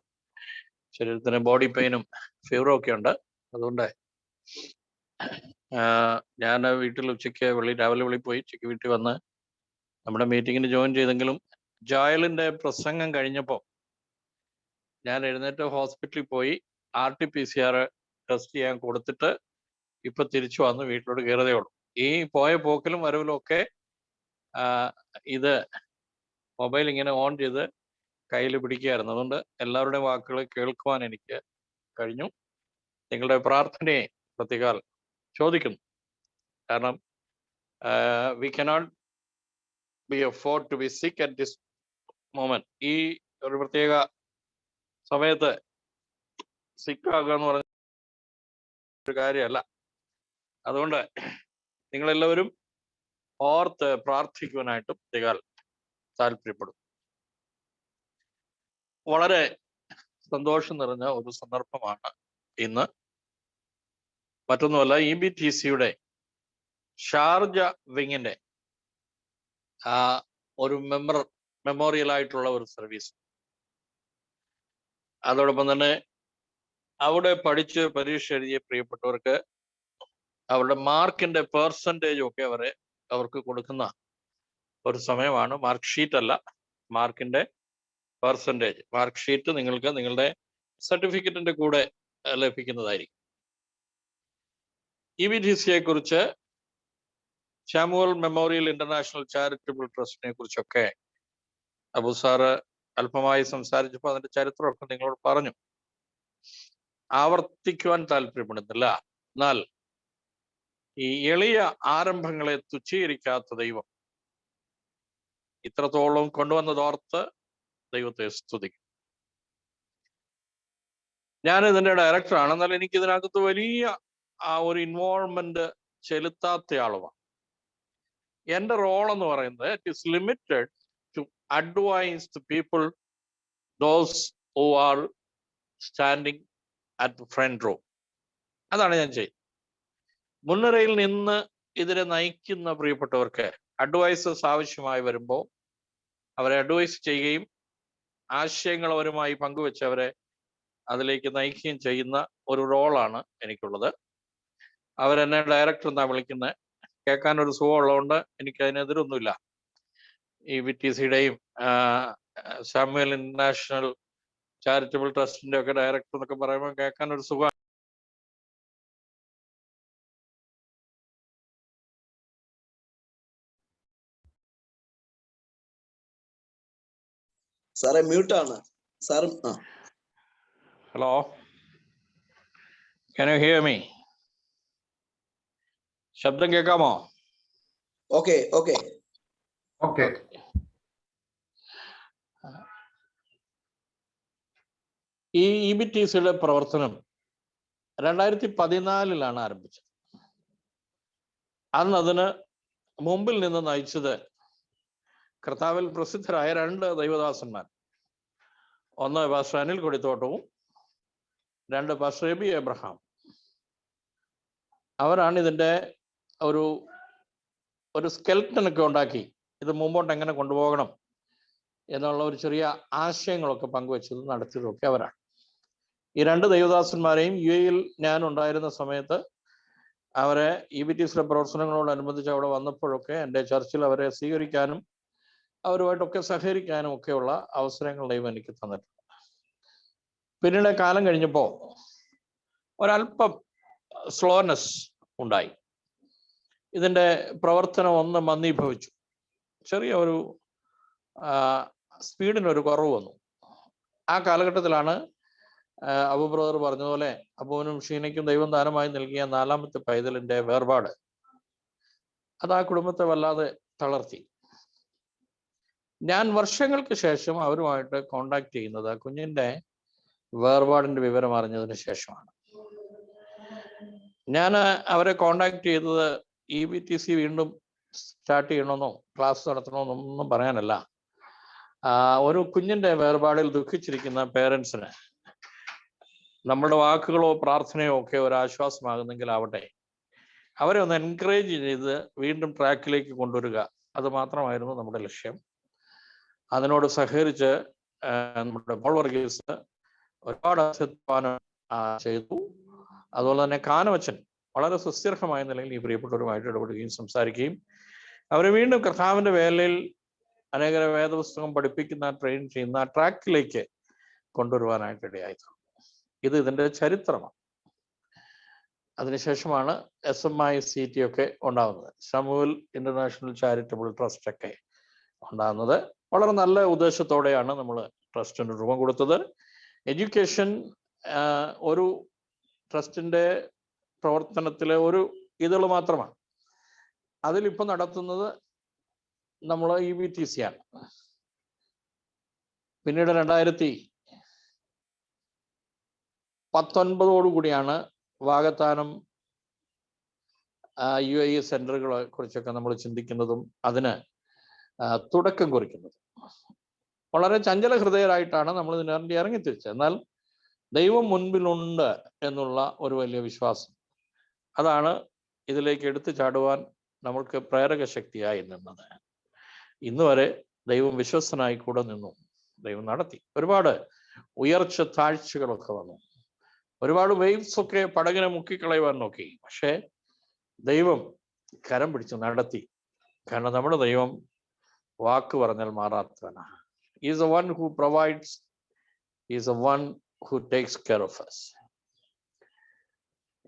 ശരീരത്തിന് ബോഡി പെയിനും ഫീവറും ഒക്കെ ഉണ്ട്. അതുകൊണ്ട് ഞാൻ വീട്ടിൽ ഉച്ചയ്ക്ക് രാവിലെ വെളിയിൽ പോയി ഉച്ചയ്ക്ക് വീട്ടിൽ വന്ന് നമ്മുടെ മീറ്റിങ്ങിന് ജോയിൻ ചെയ്തെങ്കിലും ജോയലിന്റെ പ്രസംഗം കഴിഞ്ഞപ്പോൾ ഞാൻ എഴുന്നേറ്റ് ഹോസ്പിറ്റലിൽ പോയി RT-PCR ടെസ്റ്റ് ചെയ്യാൻ കൊടുത്തിട്ട് ഇപ്പൊ തിരിച്ചു വന്ന് വീട്ടിലോട്ട് കയറതേ ഉള്ളൂ. ഈ പോയ പോക്കിലും വരവിലും ഒക്കെ ഇത് മൊബൈൽ ഇങ്ങനെ ഓൺ ചെയ്ത് കയ്യിൽ പിടിക്കുകയായിരുന്നു. അതുകൊണ്ട് എല്ലാവരുടെയും വാക്കുകൾ കേൾക്കുവാൻ എനിക്ക് കഴിഞ്ഞു. നിങ്ങളുടെ പ്രാർത്ഥനയെ പ്രത്യേകം ചോദിക്കുന്നു. കാരണം we cannot be afford to be sick at this moment. ഈ ഒരു പ്രത്യേക സമയത്ത് സിക്കാകുക എന്ന് പറഞ്ഞ ഒരു കാര്യമല്ല. അതുകൊണ്ട് നിങ്ങളെല്ലാവരും ഓർത്ത് പ്രാർത്ഥിക്കുവാനായിട്ടും പ്രത്യേകം താല്പര്യപ്പെടും. വളരെ സന്തോഷം നിറഞ്ഞ ഒരു സന്ദർഭമാണ് ഇന്ന്. മറ്റൊന്നുമല്ല, EBTCയുടെ ഷാർജ വിങ്ങിന്റെ ഒരു മെമ്മോറിയൽ ആയിട്ടുള്ള ഒരു സർവീസ്. അതോടൊപ്പം തന്നെ അവിടെ പഠിച്ച് പരീക്ഷ എഴുതിയ പ്രിയപ്പെട്ടവർക്ക് അവരുടെ മാർക്കിന്റെ പെർസെൻറ്റേജും ഒക്കെ അവർക്ക് കൊടുക്കുന്ന ഒരു സമയമാണ്. മാർക്ക് ഷീറ്റ് അല്ല, മാർക്കിന്റെ പെർസെൻറ്റേജ്. മാർക്ക് ഷീറ്റ് നിങ്ങൾക്ക് നിങ്ങളുടെ സർട്ടിഫിക്കറ്റിന്റെ കൂടെ ലഭിക്കുന്നതായിരിക്കും. EBTCയെ കുറിച്ച് ശാമുവൽ മെമ്മോറിയൽ ഇന്റർനാഷണൽ ചാരിറ്റബിൾ ട്രസ്റ്റിനെ കുറിച്ചൊക്കെ അബു സാറ് അല്പമായി സംസാരിച്ചപ്പോൾ അതിന്റെ ചരിത്രമൊക്കെ നിങ്ങളോട് പറഞ്ഞു. ആവർത്തിക്കുവാൻ താല്പര്യപ്പെടുന്നില്ല. എന്നാൽ ഈ എളിയ ആരംഭങ്ങളെ തുച്ഛീകരിക്കാത്ത ദൈവം ഇത്രത്തോളം കൊണ്ടുവന്നതോർത്ത് ദൈവത്തെ സ്തുതിക്കും. ഞാൻ ഇതിന്റെ ഡയറക്ടറാണ്, എന്നാൽ എനിക്ക് ഇതിനകത്ത് വലിയ ഒരു ഇൻവോൾവ്മെന്റ് ചെലുത്താത്ത ആളുമാണ്. എന്റെ റോൾ എന്ന് പറയുന്നത് it is limited to advise the people those who are standing at the front row. അതാണ് ഞാൻ ചെയ്യുന്നത്. മുൻനിരയിൽ നിന്ന് ഇതിനെ നയിക്കുന്ന പ്രിയപ്പെട്ടവർക്ക് അഡ്വൈസസ് ആവശ്യമായി വരുമ്പോൾ അവരെ അഡ്വൈസ് ചെയ്യുകയും ആശയങ്ങൾ അവരുമായി പങ്കുവെച്ച് അവരെ അതിലേക്ക് നയിക്കുകയും ചെയ്യുന്ന ഒരു റോളാണ് എനിക്കുള്ളത്. അവരെന്നെ ഡയറക്ടർ എന്നാ വിളിക്കുന്നത്. കേൾക്കാൻ ഒരു സുഖം ഉള്ളതുകൊണ്ട് എനിക്ക് അതിനെതിരൊന്നുമില്ല. ഈ VTCയുടെയും സാമുവൽ ഇന്റർനാഷണൽ ചാരിറ്റബിൾ ട്രസ്റ്റിന്റെ ഒക്കെ ഡയറക്ടർ എന്നൊക്കെ പറയുമ്പോൾ കേൾക്കാൻ ഒരു സുഖം. സാറേ മ്യൂട്ടാണ് സാറും. Hello, can you hear me? ശബ്ദം കേൾക്കാമോ? Okay okay okay. ഈ EBTCയുടെ പ്രവർത്തനം 2014 ആരംഭിച്ചത്. അന്ന് അതിന് മുമ്പിൽ നിന്ന് നയിച്ചത് കർത്താവിൽ പ്രസിദ്ധരായ 2 ദൈവദാസന്മാർ. ഒന്ന് പാസ്റ്റർ അനിൽ കൊടിത്തോട്ടവും 2 പാസ്റ്റർ എബി എബ്രഹാം. അവരാണ് ഇതിൻ്റെ ഒരു സ്കെൽട്ടനൊക്കെ ഉണ്ടാക്കി ഇത് മുമ്പോട്ട് എങ്ങനെ കൊണ്ടുപോകണം എന്നുള്ള ഒരു ചെറിയ ആശയങ്ങളൊക്കെ പങ്കുവെച്ചതും നടത്തിയതും ഒക്കെ അവരാണ്. ഈ 2 ദൈവദാസന്മാരെയും UAE ഞാൻ ഉണ്ടായിരുന്ന സമയത്ത് അവരെ EBTCയുടെ പ്രവർത്തനങ്ങളോടനുബന്ധിച്ച് അവിടെ വന്നപ്പോഴൊക്കെ എൻ്റെ ചർച്ചിൽ അവരെ സ്വീകരിക്കാനും അവരുമായിട്ടൊക്കെ സഹകരിക്കാനും ഒക്കെയുള്ള അവസരങ്ങൾ ദൈവം എനിക്ക് തന്നിട്ടുണ്ട്. പിന്നീട് കാലം കഴിഞ്ഞപ്പോൾ ഒരല്പം സ്ലോനെസ് ഉണ്ടായി. ഇതിൻ്റെ പ്രവർത്തനം ഒന്ന് മന്ദീഭവിച്ചു. ചെറിയ ഒരു സ്പീഡിനൊരു കുറവ് വന്നു. ആ കാലഘട്ടത്തിലാണ് അബു ബ്രദർ പറഞ്ഞതുപോലെ അബുവിനും ഷീനയ്ക്കും ദൈവം ദാനമായി നൽകിയ 4ാമത്തെ പൈതലിന്റെ വേർപാട് അത് ആ കുടുംബത്തെ വല്ലാതെ തളർത്തി. ഞാൻ വർഷങ്ങൾക്ക് ശേഷം അവരുമായിട്ട് കോണ്ടാക്ട് ചെയ്യുന്നത് കുഞ്ഞിന്റെ വേർപാടിന്റെ വിവരം അറിഞ്ഞതിന് ശേഷമാണ്. ഞാൻ അവരെ കോണ്ടാക്ട് ചെയ്തത് EBTC വീണ്ടും സ്റ്റാർട്ട് ചെയ്യണമെന്നോ ക്ലാസ് നടത്തണമെന്നോ ഒന്നും പറയാനല്ല. ഒരു കുഞ്ഞിന്റെ വേർപാടിൽ ദുഃഖിച്ചിരിക്കുന്ന പേരൻസിന് നമ്മുടെ വാക്കുകളോ പ്രാർത്ഥനയോ ഒക്കെ ഒരു ആശ്വാസമാകുന്നെങ്കിൽ ആവട്ടെ, അവരെ ഒന്ന് എൻകറേജ് ചെയ്ത് വീണ്ടും ട്രാക്കിലേക്ക് കൊണ്ടുവരിക, അത് മാത്രമായിരുന്നു നമ്മുടെ ലക്ഷ്യം. അതിനോട് സഹകരിച്ച് നമ്മുടെ പോൾ വർഗീസ് ഒരുപാട് അധ്വാനം ചെയ്തു. അതുപോലെ തന്നെ കാനവച്ചൻ വളരെ സുസ്ഥിരമായ നിലയിൽ ഈ പ്രിയപ്പെട്ടവരുമായിട്ട് ഇടപെടുകയും സംസാരിക്കുകയും അവരെ വീണ്ടും കർത്താവിന്റെ വേലയിൽ അനേകരെ വേദപുസ്തകം പഠിപ്പിക്കുന്ന ട്രെയിൻ ചെയ്യുന്ന ട്രാക്കിലേക്ക് കൊണ്ടുവരുവാനായിട്ട് ഇടയായിരുന്നു. ഇത് ഇതിൻ്റെ ചരിത്രമാണ്. അതിനുശേഷമാണ് SMICT ഒക്കെ ഉണ്ടാകുന്നത്, ശാമുവൽ ഇന്റർനാഷണൽ ചാരിറ്റബിൾ ട്രസ്റ്റ് ഒക്കെ ഉണ്ടാകുന്നത്. വളരെ നല്ല ഉദ്ദേശത്തോടെയാണ് നമ്മൾ ട്രസ്റ്റിന് രൂപം കൊടുത്തത്. എഡ്യൂക്കേഷൻ ഒരു ട്രസ്റ്റിന്റെ പ്രവർത്തനത്തിലെ ഒരു ഇതള് മാത്രമാണ്. അതിലിപ്പോൾ നടത്തുന്നത് നമ്മൾ EBTC ആണ്. പിന്നീട് 2019 കൂടിയാണ് വാകത്താനം UAE സെന്ററുകളെ കുറിച്ചൊക്കെ നമ്മൾ ചിന്തിക്കുന്നതും അതിന് തുടക്കം കുറിക്കുന്നതും. വളരെ ചഞ്ചല ഹൃദയരായിട്ടാണ് നമ്മൾ ഇതിനെ ഇറങ്ങിത്തിരിച്ചത്. എന്നാൽ ദൈവം മുൻപിലുണ്ട് എന്നുള്ള ഒരു വലിയ വിശ്വാസം, അതാണ് ഇതിലേക്ക് എടുത്തു ചാടുവാൻ നമ്മൾക്ക് പ്രേരക ശക്തിയായി നിന്നത്. ഇന്ന് വരെ ദൈവം വിശ്വസ്തനായി കൂടെ നിന്നു, ദൈവം നടത്തി. ഒരുപാട് ഉയർച്ച താഴ്ചകളൊക്കെ വന്നു, ഒരുപാട് വേവ്സ് ഒക്കെ പടകിനെ മുക്കിക്കളയുവാൻ നോക്കി. പക്ഷേ ദൈവം കരം പിടിച്ച് നടത്തി. കാരണം നമ്മുടെ ദൈവം വാക്ക് പറഞ്ഞാൽ മാറാത്തവനാണ്. Is a one who provides, is a one who takes care of us.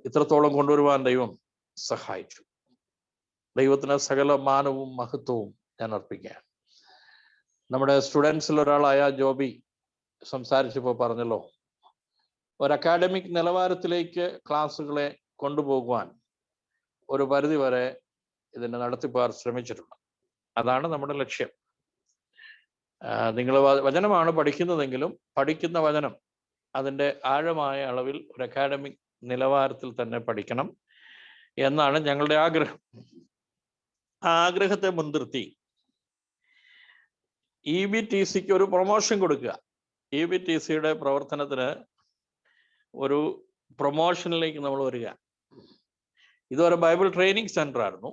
ഇത്രത്തോളം കൊണ്ടുവരുവാൻ ദൈവം സഹായിച്ചു. ദൈവത്തിന് സകല മാനവും മഹത്വവും ഞാൻ അർപ്പിക്കുകയാണ്. നമ്മുടെ സ്റ്റുഡൻസിൽ ഒരാളായ ജോബി സംസാരിച്ചപ്പോൾ പറഞ്ഞല്ലോ, ഒരു അക്കാഡമിക് നിലവാരത്തിലേക്ക് ക്ലാസ്സുകളെ കൊണ്ടുപോകുവാൻ ഒരു പരിധി വരെ ഇതിൻ്റെ നടത്തിപ്പുകാർ ശ്രമിച്ചിട്ടുണ്ട്. അതാണ് നമ്മുടെ ലക്ഷ്യം. നിങ്ങൾ വചനമാണ് പഠിക്കുന്നതെങ്കിലും പഠിക്കുന്ന വചനം അതിൻ്റെ ആഴമായ അളവിൽ ഒരു അക്കാഡമിക് നിലവാരത്തിൽ തന്നെ പഠിക്കണം എന്നാണ് ഞങ്ങളുടെ ആഗ്രഹം. ആ ആഗ്രഹത്തെ മുൻനിർത്തി EBTCക്ക് ഒരു പ്രൊമോഷൻ കൊടുക്കുക. EBTCയുടെ പ്രവർത്തനത്തിന് ഒരു പ്രൊമോഷനിലേക്ക് നമ്മൾ വരിക. ഇതൊരു ബൈബിൾ ട്രെയിനിങ് സെന്റർ ആയിരുന്നു.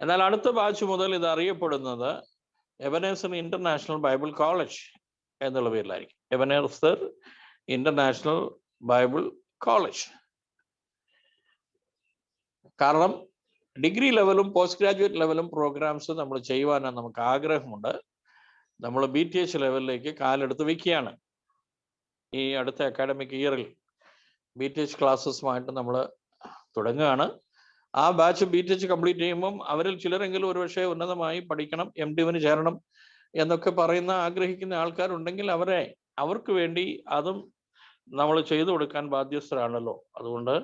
എന്നാൽ അടുത്ത ബാച്ച് മുതൽ ഇത് അറിയപ്പെടുന്നത് എബനേസർ ഇന്റർനാഷണൽ ബൈബിൾ കോളേജ് എന്നുള്ള പേരിലായിരിക്കും. Ebenezer international Bible college. കാരണം ഡിഗ്രി ലെവലും പോസ്റ്റ് ഗ്രാജുവേറ്റ് ലെവലും പ്രോഗ്രാംസ് നമ്മൾ ചെയ്യുവാനാണ് നമുക്ക് ആഗ്രഹമുണ്ട്. നമ്മൾ BTH ലെവലിലേക്ക് കാലെടുത്ത് വയ്ക്കുകയാണ്. ഈ അടുത്ത അക്കാഡമിക് ഇയറിൽ BTH ക്ലാസ്സസുമായിട്ട് നമ്മൾ തുടങ്ങുകയാണ്. ആ ബാച്ച് BTH കംപ്ലീറ്റ് ചെയ്യുമ്പം അവരിൽ ചിലരെങ്കിലും ഒരുപക്ഷെ ഉന്നതമായി പഠിക്കണം, MDന് ചേരണം എന്നൊക്കെ പറയുന്ന ആഗ്രഹിക്കുന്ന ആൾക്കാരുണ്ടെങ്കിൽ അവർക്ക് വേണ്ടി അതും നമ്മൾ ചെയ്തു കൊടുക്കാൻ ബാധ്യസ്ഥരാണല്ലോ. അതുകൊണ്ട്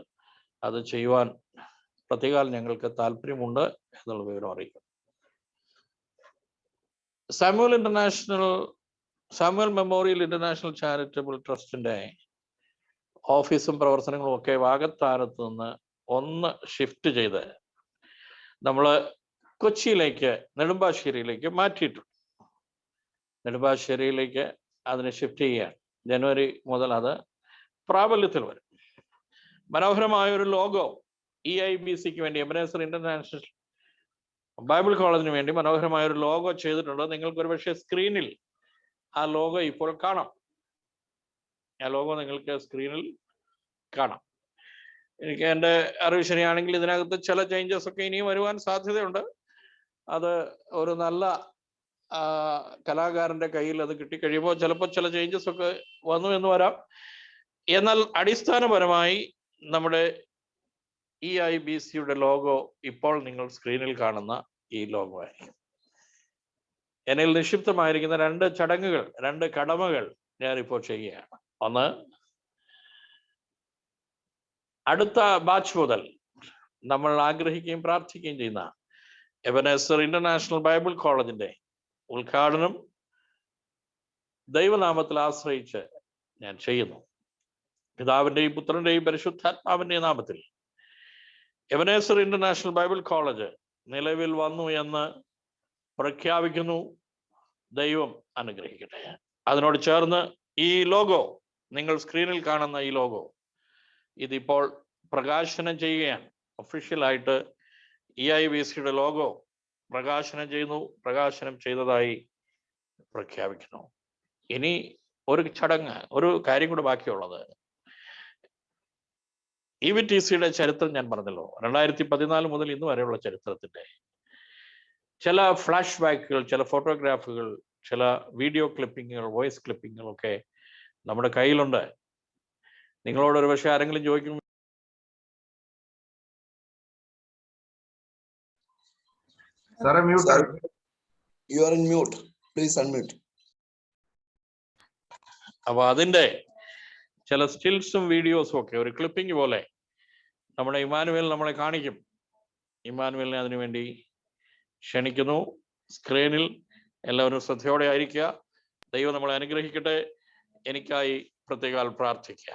അത് ചെയ്യുവാൻ പ്രത്യേകം ഞങ്ങൾക്ക് താല്പര്യമുണ്ട് എന്നുള്ള വിവരം അറിയിക്കും. സാമുവൽ മെമ്മോറിയൽ ഇന്റർനാഷണൽ ചാരിറ്റബിൾ ട്രസ്റ്റിന്റെ ഓഫീസും പ്രവർത്തനങ്ങളും ഒക്കെ വാകത്താനത്ത് നിന്ന് ഒന്ന് ഷിഫ്റ്റ് ചെയ്ത് നമ്മൾ കൊച്ചിയിലേക്ക് നെടുമ്പാശ്ശേരിയിലേക്ക് മാറ്റിയിട്ടുണ്ട്. നെടുമ്പാശ്ശേരിയിലേക്ക് അതിനെ ഷിഫ്റ്റ് ചെയ്യുകയാണ്. ജനുവരി മുതൽ അത് പ്രാബല്യത്തിൽ വരും. മനോഹരമായ ഒരു ലോഗോ EIBCക്ക് വേണ്ടി, എബനേസർ ഇന്റർനാഷണൽ ബൈബിൾ കോളേജിന് വേണ്ടി മനോഹരമായ ഒരു ലോഗോ ചെയ്തിട്ടുണ്ട്. നിങ്ങൾക്ക് ഒരുപക്ഷെ സ്ക്രീനിൽ ആ ലോഗോ ഇപ്പോൾ കാണാം. ആ ലോഗോ നിങ്ങൾക്ക് സ്ക്രീനിൽ കാണാം. എനിക്ക് എൻ്റെ അറിവ് ശരിയാണെങ്കിൽ ഇതിനകത്ത് ചില ചേഞ്ചസ് ഒക്കെ ഇനിയും വരുവാൻ സാധ്യതയുണ്ട്. അത് ഒരു നല്ല കലാകാരന്റെ കയ്യിൽ അത് കിട്ടിക്കഴിയുമ്പോൾ ചിലപ്പോൾ ചില ചേഞ്ചസ് ഒക്കെ വന്നു എന്ന് വരാം. എന്നാൽ അടിസ്ഥാനപരമായി നമ്മുടെ EIBCയുടെ ലോഗോ ഇപ്പോൾ നിങ്ങൾ സ്ക്രീനിൽ കാണുന്ന ഈ ലോഗോ ആയിരിക്കും. എന്നിൽ നിക്ഷിപ്തമായിരിക്കുന്ന രണ്ട് കടമകൾ ഞാനിപ്പോൾ ചെയ്യുകയാണ്. ഒന്ന്, അടുത്ത ബാച്ച് മുതൽ നമ്മൾ ആഗ്രഹിക്കുകയും പ്രാർത്ഥിക്കുകയും ചെയ്യുന്ന എബനേസർ ഇന്റർനാഷണൽ ബൈബിൾ കോളേജിന്റെ ഉദ്ഘാടനം ദൈവനാമത്തിൽ ആശ്രയിച്ച് ഞാൻ ചെയ്യുന്നു. പിതാവിന്റെയും പുത്രന്റെയും പരിശുദ്ധാത്മാവിന്റെയും നാമത്തിൽ എബനേസർ ഇന്റർനാഷണൽ ബൈബിൾ കോളേജ് നിലവിൽ വന്നു എന്ന് പ്രഖ്യാപിക്കുന്നു. ദൈവം അനുഗ്രഹിക്കട്ടെ. അതിനോട് ചേർന്ന് ഈ ലോഗോ, നിങ്ങൾ സ്ക്രീനിൽ കാണുന്ന ഈ ലോഗോ, ഇതിപ്പോൾ പ്രകാശനം ചെയ്യുകയാണ്. ഒഫീഷ്യലായിട്ട് EIBCയുടെ ലോഗോ പ്രകാശനം ചെയ്യുന്നു. പ്രകാശനം ചെയ്തതായി പ്രഖ്യാപിക്കുന്നു. ഇനി ഒരു കാര്യം കൂടെ ബാക്കിയുള്ളത്, EBTCയുടെ ചരിത്രം ഞാൻ പറഞ്ഞല്ലോ. 2014 മുതൽ ഇന്ന് വരെയുള്ള ചരിത്രത്തിന്റെ ചില ഫ്ലാഷ് ബാക്കുകൾ, ചില ഫോട്ടോഗ്രാഫുകൾ, ചില വീഡിയോ ക്ലിപ്പിങ്ങുകൾ, വോയിസ് ക്ലിപ്പിങ്ങുകൾ ഒക്കെ നമ്മുടെ കയ്യിലുണ്ട്. നിങ്ങളോട് ഒരു പക്ഷേ ആരെങ്കിലും ചോദിക്കും, അപ്പൊ അതിന്റെ ചില സ്റ്റിൽസും വീഡിയോസും ഒക്കെ ഒരു ക്ലിപ്പിംഗ് പോലെ നമ്മുടെ ഇമ്മാനുവേൽ നമ്മളെ കാണിക്കും. ഇമ്മാനുവേലിനെ അതിനുവേണ്ടി ക്ഷണിക്കുന്നു. സ്ക്രീനിൽ എല്ലാവരും ശ്രദ്ധയോടെ ആയിരിക്കുക. ദൈവം നമ്മളെ അനുഗ്രഹിക്കട്ടെ. എനിക്കായി പ്രത്യേകം പ്രാർത്ഥിക്കുക.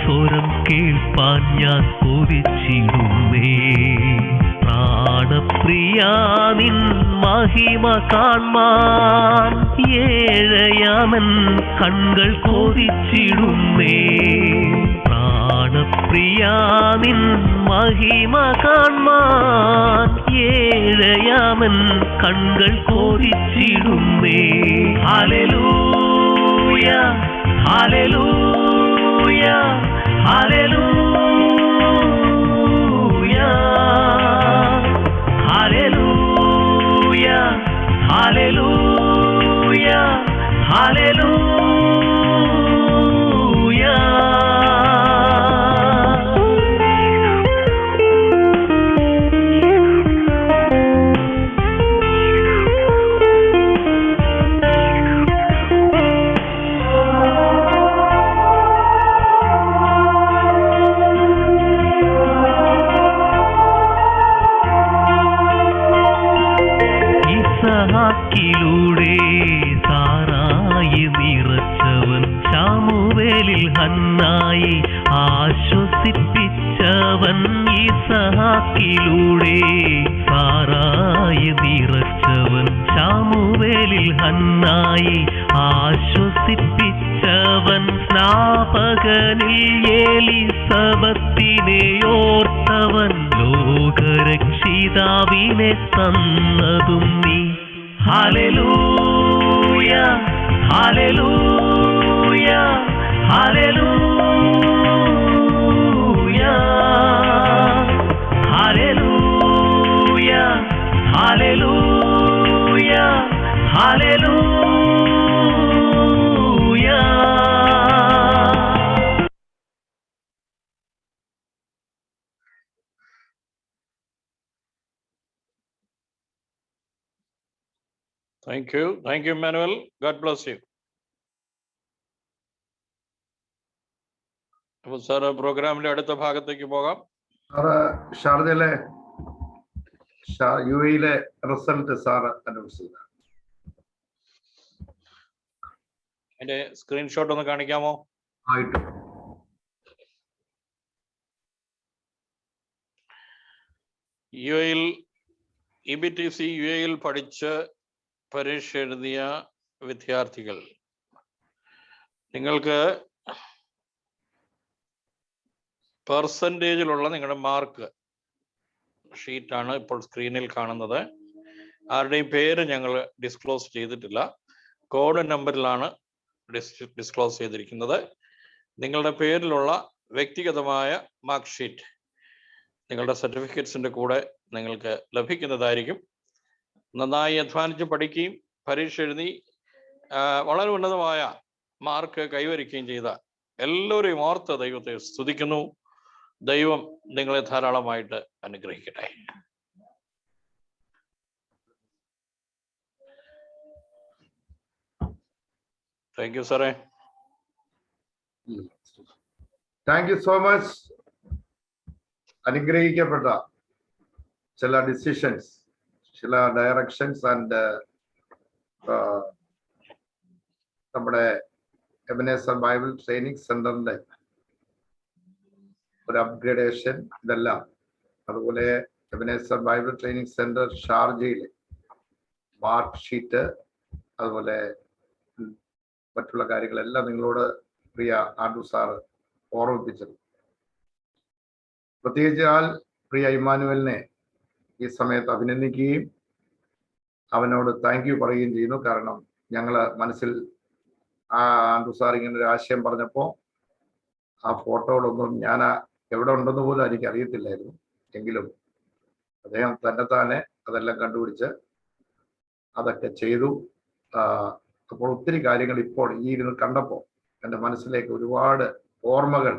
സ്വരം കേൾപ്പാൻ ഞാൻ കൊതിച്ചിടുന്നേ. പ്രിയാനിൻ മഹിമ കാൺമാൻ ഏഴയാമൻ കൺകൾ കൊതിച്ചിടുന്നേ. പ്രാണപ്രിയാനിൻ മഹിമ കാൺമാൻ ഏഴയാമൻ കൺകൾ കൊതിച്ചിടുന്നേ. ഹല്ലേലൂയ ഹല്ലേലൂയ ഹല്ലേലൂയ ഹല്ലേലൂയ ഹല്ലേലൂയ ഹല്ലേലൂയ. ഇസഹാക്കിലൂടെ സാറായി നിറച്ചവൻ ശമൂവേലിൽ ഹന്നായി ആശ്വസിപ്പിച്ചവൻ. ഇസഹാക്കിലൂടെ സാറായി നിറച്ചവൻ ശമൂവേലിൽ ഹന്നായി ആശ്വസിപ്പിച്ചവൻ. സ്നാപകനിൽ എലിസബത്തിനെ ഓർത്തവൻ ലോകരക്ഷിതാവിനെ തന്നതും നീ. ഹല്ലേലൂയ ഹല്ലേലൂയ ഹല്ലേലൂയ ഹല്ലേലൂയ ഹല്ലേലൂയ ഹല്ലേലൂയ. Thank you, Emmanuel. God bless you. അപ്പോൾ സാർ പ്രോഗ്രാമിന്റെ അടുത്ത ഭാഗത്തേക്ക് പോകാം. സാറ് ഷാർജയിലെ UAE റിസൾട്ട് സാർ അനൗൺസ് ചെയ്ത അതിന്റെ സ്ക്രീൻഷോട്ട് ഒന്ന് കാണിക്കാമോ? ആയിട്ട് EBTC UAE പഠിച്ച് പരീക്ഷ എഴുതിയ വിദ്യാർത്ഥികൾ, നിങ്ങൾക്ക് പെർസെൻറ്റേജിലുള്ള നിങ്ങളുടെ മാർക്ക് ഷീറ്റാണ് ഇപ്പോൾ സ്ക്രീനിൽ കാണുന്നത്. ആരുടെയും പേര് ഞങ്ങൾ ഡിസ്ക്ലോസ് ചെയ്തിട്ടില്ല, കോഡ് നമ്പറിലാണ് ഡിസ്ക്ലോസ് ചെയ്തിരിക്കുന്നത്. നിങ്ങളുടെ പേരിലുള്ള വ്യക്തിഗതമായ മാർക്ക് ഷീറ്റ് നിങ്ങളുടെ സർട്ടിഫിക്കറ്റ്സിൻ്റെ കൂടെ നിങ്ങൾക്ക് ലഭിക്കുന്നതായിരിക്കും. നന്നായി അധ്വാനിച്ച് പഠിക്കുകയും പരീക്ഷ എഴുതി വളരെ ഉന്നതമായ മാർക്ക് കൈവരിക്കുകയും ചെയ്ത എല്ലാവരെയും ഓർത്ത് ദൈവത്തെ സ്തുതിക്കുന്നു. ദൈവം നിങ്ങളെ ധാരാളമായിട്ട് അനുഗ്രഹിക്കട്ടെ. താങ്ക് യു സാറേ. Thank you so much. അനുഗ്രഹിക്കപ്പെട്ട ചില ഡിസിഷൻസ്, ചില ഡയറക്ഷൻസ് ആൻഡ് നമ്മുടെ എബനേസർ ബൈബിൾ ട്രെയിനിങ് സെന്ററിന്റെ ഒരു അപ്ഗ്രേഡേഷൻ, ഇതെല്ലാം അതുപോലെ എബനേസർ ബൈബിൾ ട്രെയിനിങ് സെന്റർ ഷാർജയിലെ മാർക്ക് ഷീറ്റ്, അതുപോലെ മറ്റുള്ള കാര്യങ്ങളെല്ലാം നിങ്ങളോട് പ്രിയ ആൻഡ്രു സാറ് ഓർമ്മിപ്പിച്ചത്. പ്രത്യേകിച്ച് പ്രിയ ഇമ്മാനുവലിനെ ഈ സമയത്ത് അഭിനന്ദിക്കുകയും അവനോട് താങ്ക് യു പറയുകയും ചെയ്യുന്നു. കാരണം ഞങ്ങൾ മനസ്സിൽ ആൻഡ്രു സാർ ഇങ്ങനെ ഒരു ആശയം പറഞ്ഞപ്പോൾ ആ ഫോട്ടോകളൊന്നും ഞാൻ എവിടെ ഉണ്ടെന്ന് പോലും എനിക്ക് അറിയത്തില്ലായിരുന്നു. എങ്കിലും അദ്ദേഹം തന്നെ അതെല്ലാം കണ്ടുപിടിച്ച് അതൊക്കെ ചെയ്തു. അപ്പോൾ ഒത്തിരി കാര്യങ്ങൾ ഇപ്പോൾ ഈ ഇരുന്ന് കണ്ടപ്പോൾ എൻ്റെ മനസ്സിലേക്ക് ഒരുപാട് ഓർമ്മകൾ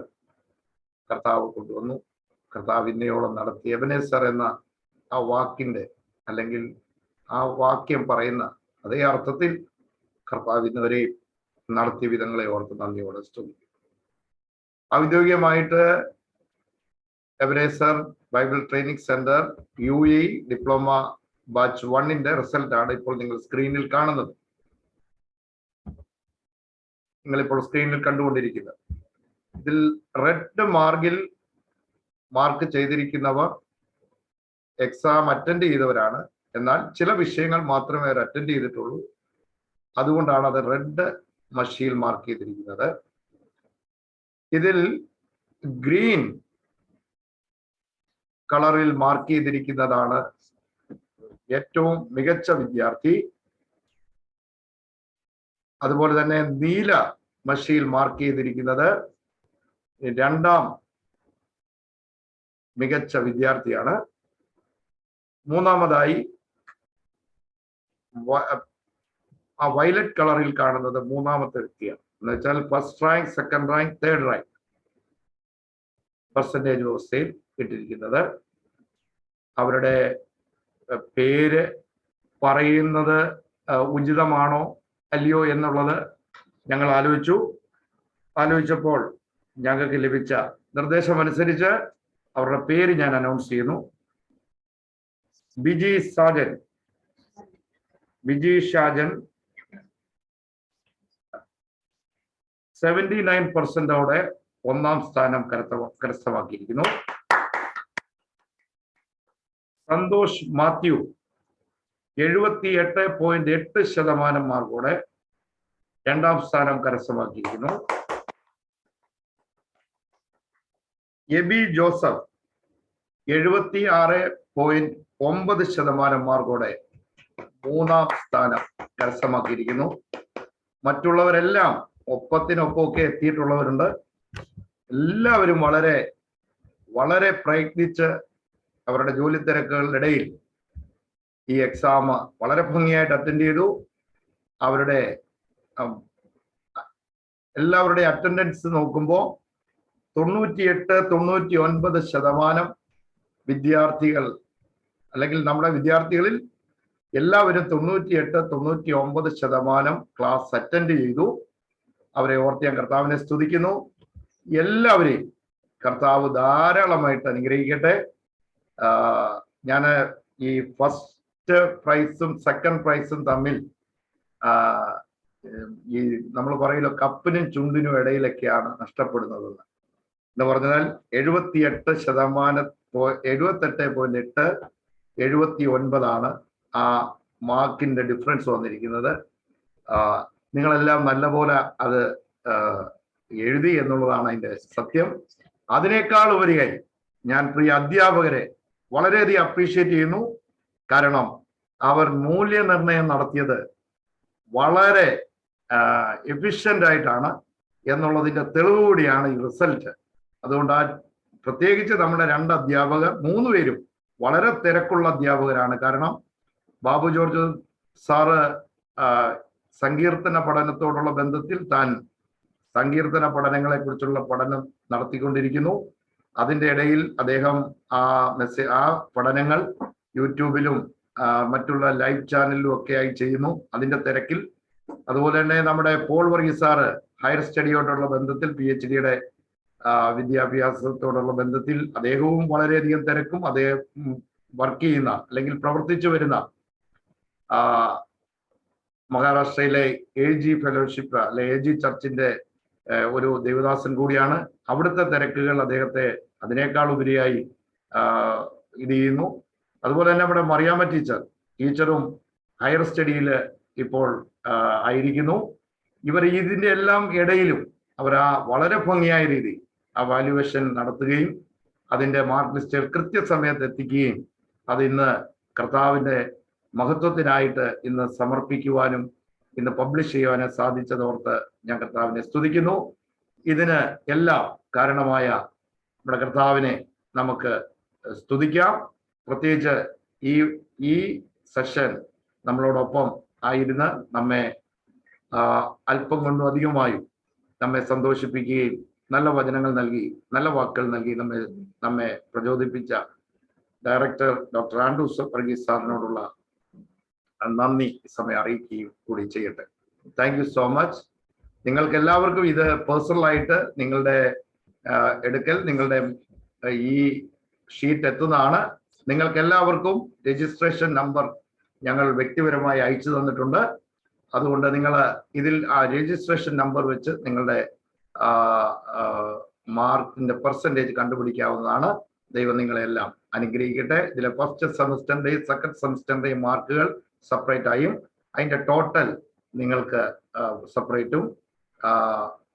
കർത്താവ് കൊണ്ടുവന്നു. കർത്താവ് ഇന്നയോളം നടത്തി എബനേസർ എന്ന ആ വാക്കിൻ്റെ, അല്ലെങ്കിൽ ആ വാക്യം പറയുന്ന അതേ അർത്ഥത്തിൽ കർത്താവ് ഇന്നുവരെയും നടത്തിയ വിധങ്ങളെ ഓർത്ത് നന്ദിയോടെ സ്തുതിക്കും. ഔദ്യോഗികമായിട്ട് Ebenezer Bible training centre UAE diploma batch 1ന്റെ റിസൾട്ടാണ് ഇപ്പോൾ നിങ്ങൾ സ്ക്രീനിൽ കാണുന്നത്. നിങ്ങളിപ്പോൾ സ്ക്രീനിൽ കണ്ടുകൊണ്ടിരിക്കുന്നത്. ഇതിൽ റെഡ് മാർക്കിൽ മാർക്ക് ചെയ്തിരിക്കുന്നവർ എക്സാം അറ്റൻഡ് ചെയ്തവരാണ്. എന്നാൽ ചില വിഷയങ്ങൾ മാത്രമേ അവർ അറ്റൻഡ് ചെയ്തിട്ടുള്ളൂ. അതുകൊണ്ടാണ് അത് റെഡ് മഷിയിൽ മാർക്ക് ചെയ്തിരിക്കുന്നത്. ഇതിൽ ഗ്രീൻ കളറിൽ മാർക്ക് ചെയ്തിരിക്കുന്നതാണ് ഏറ്റവും മികച്ച വിദ്യാർത്ഥി. അതുപോലെ തന്നെ നീല മഷിയിൽ മാർക്ക് ചെയ്തിരിക്കുന്നത് രണ്ടാം മികച്ച വിദ്യാർത്ഥിയാണ്. മൂന്നാമതായി ആ വയലറ്റ് കളറിൽ കാണുന്നത് മൂന്നാമത്തെ വ്യക്തിയാണ്. എന്ന് വെച്ചാൽ first rank, second rank, third rank percentage വ്യവസ്ഥയിൽ ഇട്ടിരിക്കുന്നത്. അവരുടെ പേര് പറയുന്നത് ഉചിതമാണോ അല്ലയോ എന്നുള്ളത് ഞങ്ങൾ ആലോചിച്ചപ്പോൾ ഞങ്ങൾക്ക് ലഭിച്ച നിർദ്ദേശമനുസരിച്ച് അവരുടെ പേര് ഞാൻ അനൗൺസ് ചെയ്യുന്നു. ബിജി ഷാജൻ 79% ഒന്നാം സ്ഥാനം കരസ്ഥമാക്കിയിരിക്കുന്നു. സന്തോഷ് മാത്യു 78.8% മാർക്കോടെ രണ്ടാം സ്ഥാനം കരസ്ഥമാക്കിയിരിക്കുന്നു. എബി ജോസഫ് 76.9% മാർക്കോടെ മൂന്നാം സ്ഥാനം കരസ്ഥമാക്കിയിരിക്കുന്നു. മറ്റുള്ളവരെല്ലാം ഒപ്പത്തിനൊപ്പമൊക്കെ എത്തിയിട്ടുള്ളവരുണ്ട്. എല്ലാവരും വളരെ വളരെ പ്രയത്നിച്ച് അവരുടെ ജോലി തിരക്കുകളുടെ ഇടയിൽ ഈ എക്സാം വളരെ ഭംഗിയായിട്ട് അറ്റൻഡ് ചെയ്തു. അവരുടെ എല്ലാവരുടെയും അറ്റൻഡൻസ് നോക്കുമ്പോൾ 98-99% വിദ്യാർത്ഥികൾ, അല്ലെങ്കിൽ നമ്മുടെ വിദ്യാർത്ഥികളിൽ എല്ലാവരും 98-99% ക്ലാസ് അറ്റൻഡ് ചെയ്തു. അവരെ ഓർത്ത് ഞാൻ കർത്താവിനെ സ്തുതിക്കുന്നു. എല്ലാവരെയും കർത്താവ് ധാരാളമായിട്ട് അനുഗ്രഹിക്കട്ടെ. ഞാൻ ഈ ഫസ്റ്റ് പ്രൈസും സെക്കൻഡ് പ്രൈസും തമ്മിൽ ഈ നമ്മൾ പറയല്ലോ കപ്പിനും ചുണ്ടിനും ഇടയിലൊക്കെയാണ് നഷ്ടപ്പെടുന്നത് എന്ന് പറഞ്ഞാൽ 78.8 79 ആ മാർക്കിന്റെ ഡിഫറൻസ് വന്നിരിക്കുന്നത്. നിങ്ങളെല്ലാം നല്ലപോലെ അത് എഴുതി എന്നുള്ളതാണ് അതിന്റെ സത്യം. അതിനേക്കാൾ ഉപരിയായി ഞാൻ പ്രിയ അധ്യാപകരെ വളരെയധികം അപ്രീഷിയേറ്റ് ചെയ്യുന്നു. കാരണം അവർ മൂല്യനിർണ്ണയം നടത്തിയത് വളരെ എഫിഷ്യന്റ് ആയിട്ടാണ് എന്നുള്ളതിന്റെ തെളിവ് കൂടിയാണ് ഈ റിസൾട്ട്. അതുകൊണ്ട് പ്രത്യേകിച്ച് നമ്മുടെ 2 അധ്യാപകർ 3 പേരും വളരെ തിരക്കുള്ള അധ്യാപകരാണ്. കാരണം ബാബു ജോർജ് സാറ് സങ്കീർത്തന പഠനത്തോടുള്ള ബന്ധത്തിൽ താൻ സങ്കീർത്തന പഠനങ്ങളെ കുറിച്ചുള്ള പഠനം നടത്തിക്കൊണ്ടിരിക്കുന്നു. അതിൻ്റെ ഇടയിൽ അദ്ദേഹം ആ പഠനങ്ങൾ യൂട്യൂബിലും മറ്റുള്ള ലൈവ് ചാനലിലും ഒക്കെ ആയി ചെയ്യുന്നു, അതിന്റെ തിരക്കിൽ. അതുപോലെ തന്നെ നമ്മുടെ പോൾ വർഗീസ് സാറ് ഹയർ സ്റ്റഡിയോടുള്ള ബന്ധത്തിൽ PhD-യുടെ വിദ്യാഭ്യാസത്തോടുള്ള ബന്ധത്തിൽ അദ്ദേഹവും വളരെയധികം തിരക്കും. അദ്ദേഹം വർക്ക് ചെയ്യുന്ന അല്ലെങ്കിൽ പ്രവർത്തിച്ചു വരുന്ന മഹാരാഷ്ട്രയിലെ AG ഫെലോഷിപ്പ് അല്ലെ AG ചർച്ചിന്റെ ഒരു ദേവദാസൻ കൂടിയാണ്. അവിടുത്തെ തിരക്കുകൾ അദ്ദേഹത്തെ അതിനേക്കാൾ ഉപരിയായി ഇത് ചെയ്യുന്നു. അതുപോലെ തന്നെ നമ്മുടെ മറിയാമ്മ ടീച്ചറും ഹയർ സ്റ്റഡിയിൽ ഇപ്പോൾ ആയിരിക്കുന്നു. ഇവർ ഇതിന്റെ എല്ലാം ഇടയിലും അവർ വളരെ ഭംഗിയായ രീതിയിൽ ആ വാല്യുവേഷൻ നടത്തുകയും അതിന്റെ മാർക്ക് ലിസ്റ്റുകൾ കൃത്യസമയത്ത് എത്തിക്കുകയും അത് ഇന്ന് കർത്താവിന്റെ മഹത്വത്തിനായിട്ട് ഇന്ന് സമർപ്പിക്കുവാനും ഇന്ന് പബ്ലിഷ് ചെയ്യുവാനും സാധിച്ചതോർത്ത് ഞാൻ കർത്താവിനെ സ്തുതിക്കുന്നു. ഇതിന് എല്ലാം കാരണമായ നമ്മുടെ കർത്താവിനെ നമുക്ക് സ്തുതിക്കാം. പ്രത്യേകിച്ച് ഈ സെഷൻ നമ്മളോടൊപ്പം ആയിരുന്ന് നമ്മെ അല്പം കൊണ്ടും അധികമായും നമ്മെ സന്തോഷിപ്പിക്കുകയും നല്ല വചനങ്ങൾ നൽകി നല്ല വാക്കുകൾ നൽകി നമ്മെ പ്രചോദിപ്പിച്ച ഡയറക്ടർ ഡോക്ടർ ആൻഡ്രൂസ് വർഗീസ് സാറിനോടുള്ള നന്ദി സമയം അറിയിക്കുകയും കൂടി ചെയ്യട്ടെ. Thank you so much. നിങ്ങൾക്ക് എല്ലാവർക്കും ഇത് പേഴ്സണലായിട്ട് നിങ്ങളുടെ എടുക്കൽ നിങ്ങളുടെ ഈ ഷീറ്റ് എത്തുന്നതാണ്. നിങ്ങൾക്ക് എല്ലാവർക്കും രജിസ്ട്രേഷൻ നമ്പർ ഞങ്ങൾ വ്യക്തിപരമായി അയച്ചു തന്നിട്ടുണ്ട്. അതുകൊണ്ട് നിങ്ങൾ ഇതിൽ ആ രജിസ്ട്രേഷൻ നമ്പർ വെച്ച് നിങ്ങളുടെ മാർക്കിന്റെ പെർസെൻറ്റേജ് കണ്ടുപിടിക്കാവുന്നതാണ്. ദൈവം നിങ്ങളെല്ലാം അനുഗ്രഹിക്കട്ടെ. ഇതിലെ ഫസ്റ്റ് സെമസ്റ്ററിന്റെയും സെക്കൻഡ് സെമസ്റ്ററിന്റെയും മാർക്കുകൾ സെപ്പറേറ്റ് ആയും അതിന്റെ ടോട്ടൽ നിങ്ങൾക്ക് സെപ്പറേറ്റും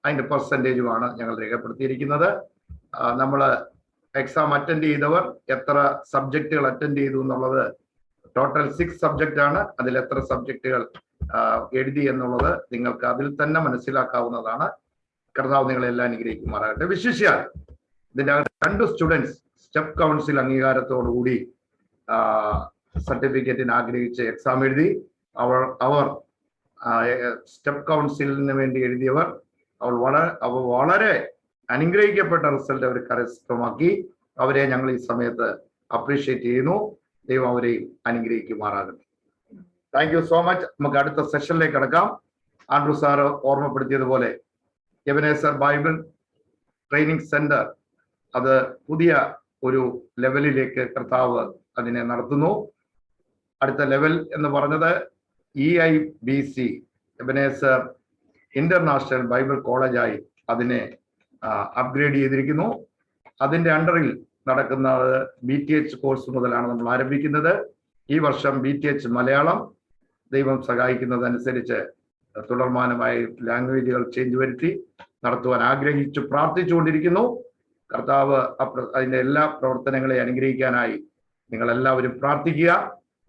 അതിന്റെ പെർസെൻറ്റേജുമാണ് ഞങ്ങൾ രേഖപ്പെടുത്തിയിരിക്കുന്നത്. നമ്മൾ എക്സാം അറ്റൻഡ് ചെയ്തവർ എത്ര സബ്ജക്റ്റുകൾ അറ്റൻഡ് ചെയ്തു എന്നുള്ളത് ടോട്ടൽ 6 സബ്ജക്റ്റ് ആണ്. അതിൽ എത്ര സബ്ജക്റ്റുകൾ എഴുതി എന്നുള്ളത് നിങ്ങൾക്ക് അതിൽ തന്നെ മനസ്സിലാക്കാവുന്നതാണ്. കർത്താവ് നിങ്ങളെല്ലാം അനുഗ്രഹിക്കുമാറാകട്ടെ. വിശേഷിച്ചാൽ ഇതിന്റെ 2 സ്റ്റുഡൻസ് സ്റ്റെപ്പ് കൗൺസിൽ അംഗീകാരത്തോടുകൂടി സർട്ടിഫിക്കറ്റിന് ആഗ്രഹിച്ച് എക്സാം എഴുതി. അവർ സ്റ്റെപ്പ് കൗൺസിലിന് വേണ്ടി എഴുതിയവർ അവർ വളരെ അനുഗ്രഹിക്കപ്പെട്ട റിസൾട്ട് അവർ കരസ്ഥമാക്കി. അവരെ ഞങ്ങൾ ഈ സമയത്ത് അപ്രീഷിയേറ്റ് ചെയ്യുന്നു. ദൈവം അവരെയും അനുഗ്രഹിക്കുമാറാകട്ടെ. Thank you so much. നമുക്ക് അടുത്ത സെഷനിലേക്ക് കടക്കാം. ആൻഡ്രൂ സാറ് ഓർമ്മപ്പെടുത്തിയതുപോലെ എബനേസർ ബൈബിൾ ട്രെയിനിങ് സെന്റർ അത് പുതിയ ഒരു ലെവലിലേക്ക് കർത്താവ് അതിനെ നടത്തുന്നു. അടുത്ത ലെവൽ എന്ന് പറഞ്ഞത് EIBC എബനേസർ ഇന്റർനാഷണൽ ബൈബിൾ കോളേജായി അതിനെ അപ്ഗ്രേഡ് ചെയ്തിരിക്കുന്നു. അതിന്റെ അണ്ടറിൽ നടക്കുന്നത് BTH കോഴ്സ് മുതലാണ് നമ്മൾ ആരംഭിക്കുന്നത്. ഈ വർഷം BTH മലയാളം ദൈവം സഹായിക്കുന്നതനുസരിച്ച് തുടർമാനമായി ലാംഗ്വേജുകൾ ചേഞ്ച് വരുത്തി നടത്തുവാൻ ആഗ്രഹിച്ചു പ്രാർത്ഥിച്ചുകൊണ്ടിരിക്കുന്നു. കർത്താവ് അതിന്റെ എല്ലാ പ്രവർത്തനങ്ങളെ അനുഗ്രഹിക്കാനായി നിങ്ങൾ എല്ലാവരും പ്രാർത്ഥിക്കുക.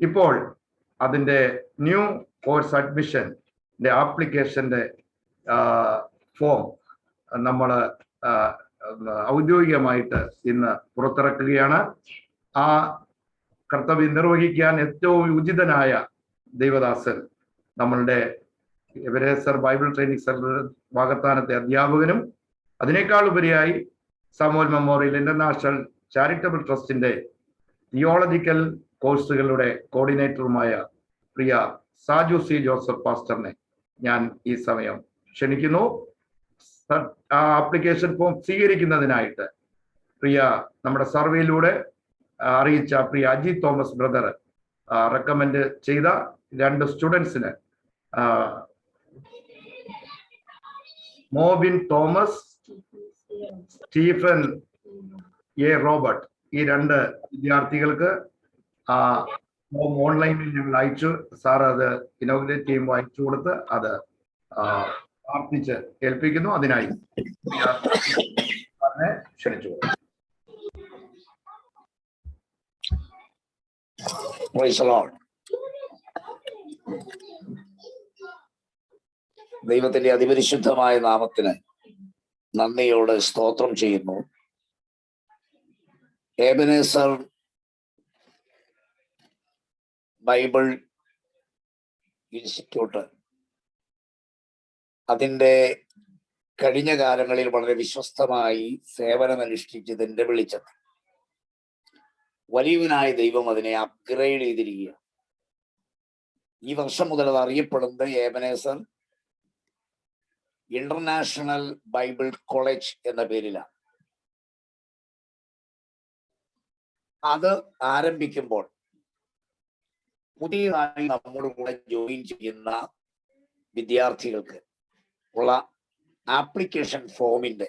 ഇപ്പോൾ അതിന്റെ ന്യൂ കോഴ്സ് അഡ്മിഷന്റെ ആപ്ലിക്കേഷന്റെ ഫോം നമ്മൾ ഔദ്യോഗികമായിട്ട് ഇന്ന് പുറത്തിറക്കുകയാണ്. ആ കർത്തവ്യം നിർവഹിക്കാൻ ഏറ്റവും ഉചിതനായ ദൈവദാസൻ നമ്മളുടെ എബനേസർ ബൈബിൾ ട്രെയിനിങ് സെന്റർ വാകത്താനത്തെ അധ്യാപകനും അതിനേക്കാൾ ഉപരിയായി സാമുവൽ മെമ്മോറിയൽ ഇന്റർനാഷണൽ ചാരിറ്റബിൾ ട്രസ്റ്റിന്റെ തിയോളജിക്കൽ കോഴ്സുകളുടെ കോർഡിനേറ്ററുമായ പ്രിയ സാജു C. ജോസഫ് പാസ്റ്ററിനെ ഞാൻ ഈ സമയം ക്ഷണിക്കുന്നു. ആ ആപ്ലിക്കേഷൻ ഫോം സ്വീകരിക്കുന്നതിനായിട്ട് പ്രിയ നമ്മുടെ സർവേയിലൂടെ അറിയിച്ച പ്രിയ അജി തോമസ് ബ്രദർ റെക്കമെൻഡ് ചെയ്ത 2 സ്റ്റുഡൻസിന് Mobin Thomas, Stephen A. Robert, ഈ 2 വിദ്യാർത്ഥികൾക്ക് ഓൺലൈനിൽ ഞങ്ങൾ അയച്ചു. സാർ അത് ഇനോഗ്രേറ്റ് ചെയ്യുമ്പോൾ അയച്ചു കൊടുത്ത് അത് പ്രാർത്ഥിച്ച് ഏൽപ്പിക്കുന്നു. അതിനായി ക്ഷണിച്ചു. ദൈവത്തിന്റെ അതിപരിശുദ്ധമായ നാമത്തിന് നന്ദിയോടെ സ്തോത്രം ചെയ്യുന്നു. എബനേസർ ബൈബിൾ ഇൻസ്റ്റിറ്റ്യൂട്ട് അതിൻ്റെ കഴിഞ്ഞ കാലങ്ങളിൽ വളരെ വിശ്വസ്തമായി സേവനമനുഷ്ഠിച്ചതിന്റെ വെളിച്ചത്തിൽ വലിയവനായ ദൈവം അതിനെ അപ്ഗ്രേഡ് ചെയ്തിരിക്കുക. ഈ വർഷം മുതൽ അത് അറിയപ്പെടുന്നത് എബനേസർ ഇന്റർനാഷണൽ ബൈബിൾ കോളേജ് എന്ന പേരിലാണ്. അത് ആരംഭിക്കുമ്പോൾ പുതിയതായി നമ്മുടെ കൂടെ ജോയിൻ ചെയ്യുന്ന വിദ്യാർത്ഥികൾക്ക് ഉള്ള ആപ്ലിക്കേഷൻ ഫോമിന്റെ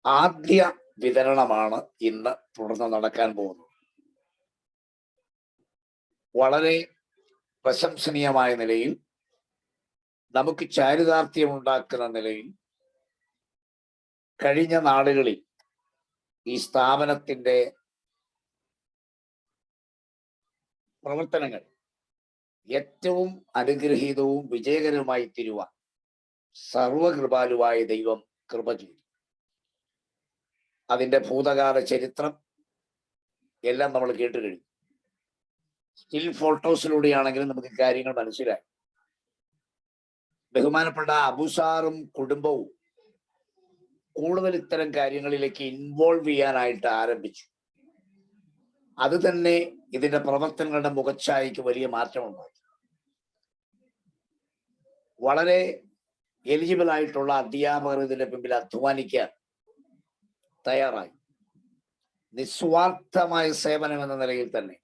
ആദ്യ വിതരണമാണ് ഇന്ന് തുടർന്ന് നടക്കാൻ പോകുന്നത്. വളരെ പ്രശംസനീയമായ നിലയിൽ നമുക്ക് ചാരിതാർത്ഥ്യം ഉണ്ടാക്കുന്ന നിലയിൽ കഴിഞ്ഞ നാളുകളിൽ ഈ സ്ഥാപനത്തിന്റെ പ്രവർത്തനങ്ങൾ ഏറ്റവും അനുഗ്രഹീതവും വിജയകരവുമായി തീരുവാൻ സർവകൃപാലുവായ ദൈവം കൃപ ചെയ്തു. അതിന്റെ ഭൂതകാല ചരിത്രം എല്ലാം നമ്മൾ കേട്ട് കഴിഞ്ഞു. സ്റ്റിൽ ഫോട്ടോസിലൂടെയാണെങ്കിലും നമുക്ക് കാര്യങ്ങൾ മനസ്സിലായി. ബഹുമാനപ്പെട്ട അബുസാറും കുടുംബവും കൂടുതൽ ഇത്തരം കാര്യങ്ങളിലേക്ക് ഇൻവോൾവ് ചെയ്യാനായിട്ട് ആരംഭിച്ചു. അത് തന്നെ ഇതിന്റെ പ്രവർത്തനങ്ങളുടെ മുഖച്ഛായയ്ക്ക് വലിയ മാറ്റമുണ്ടായി. വളരെ എലിജിബിൾ ആയിട്ടുള്ള അധ്യാപകർ ഇതിന്റെ പിമ്പിൽ അധ്വാനിക്കാൻ തയ്യാറായി. നിസ്വാർത്ഥമായ സേവനം എന്ന നിലയിൽ തന്നെ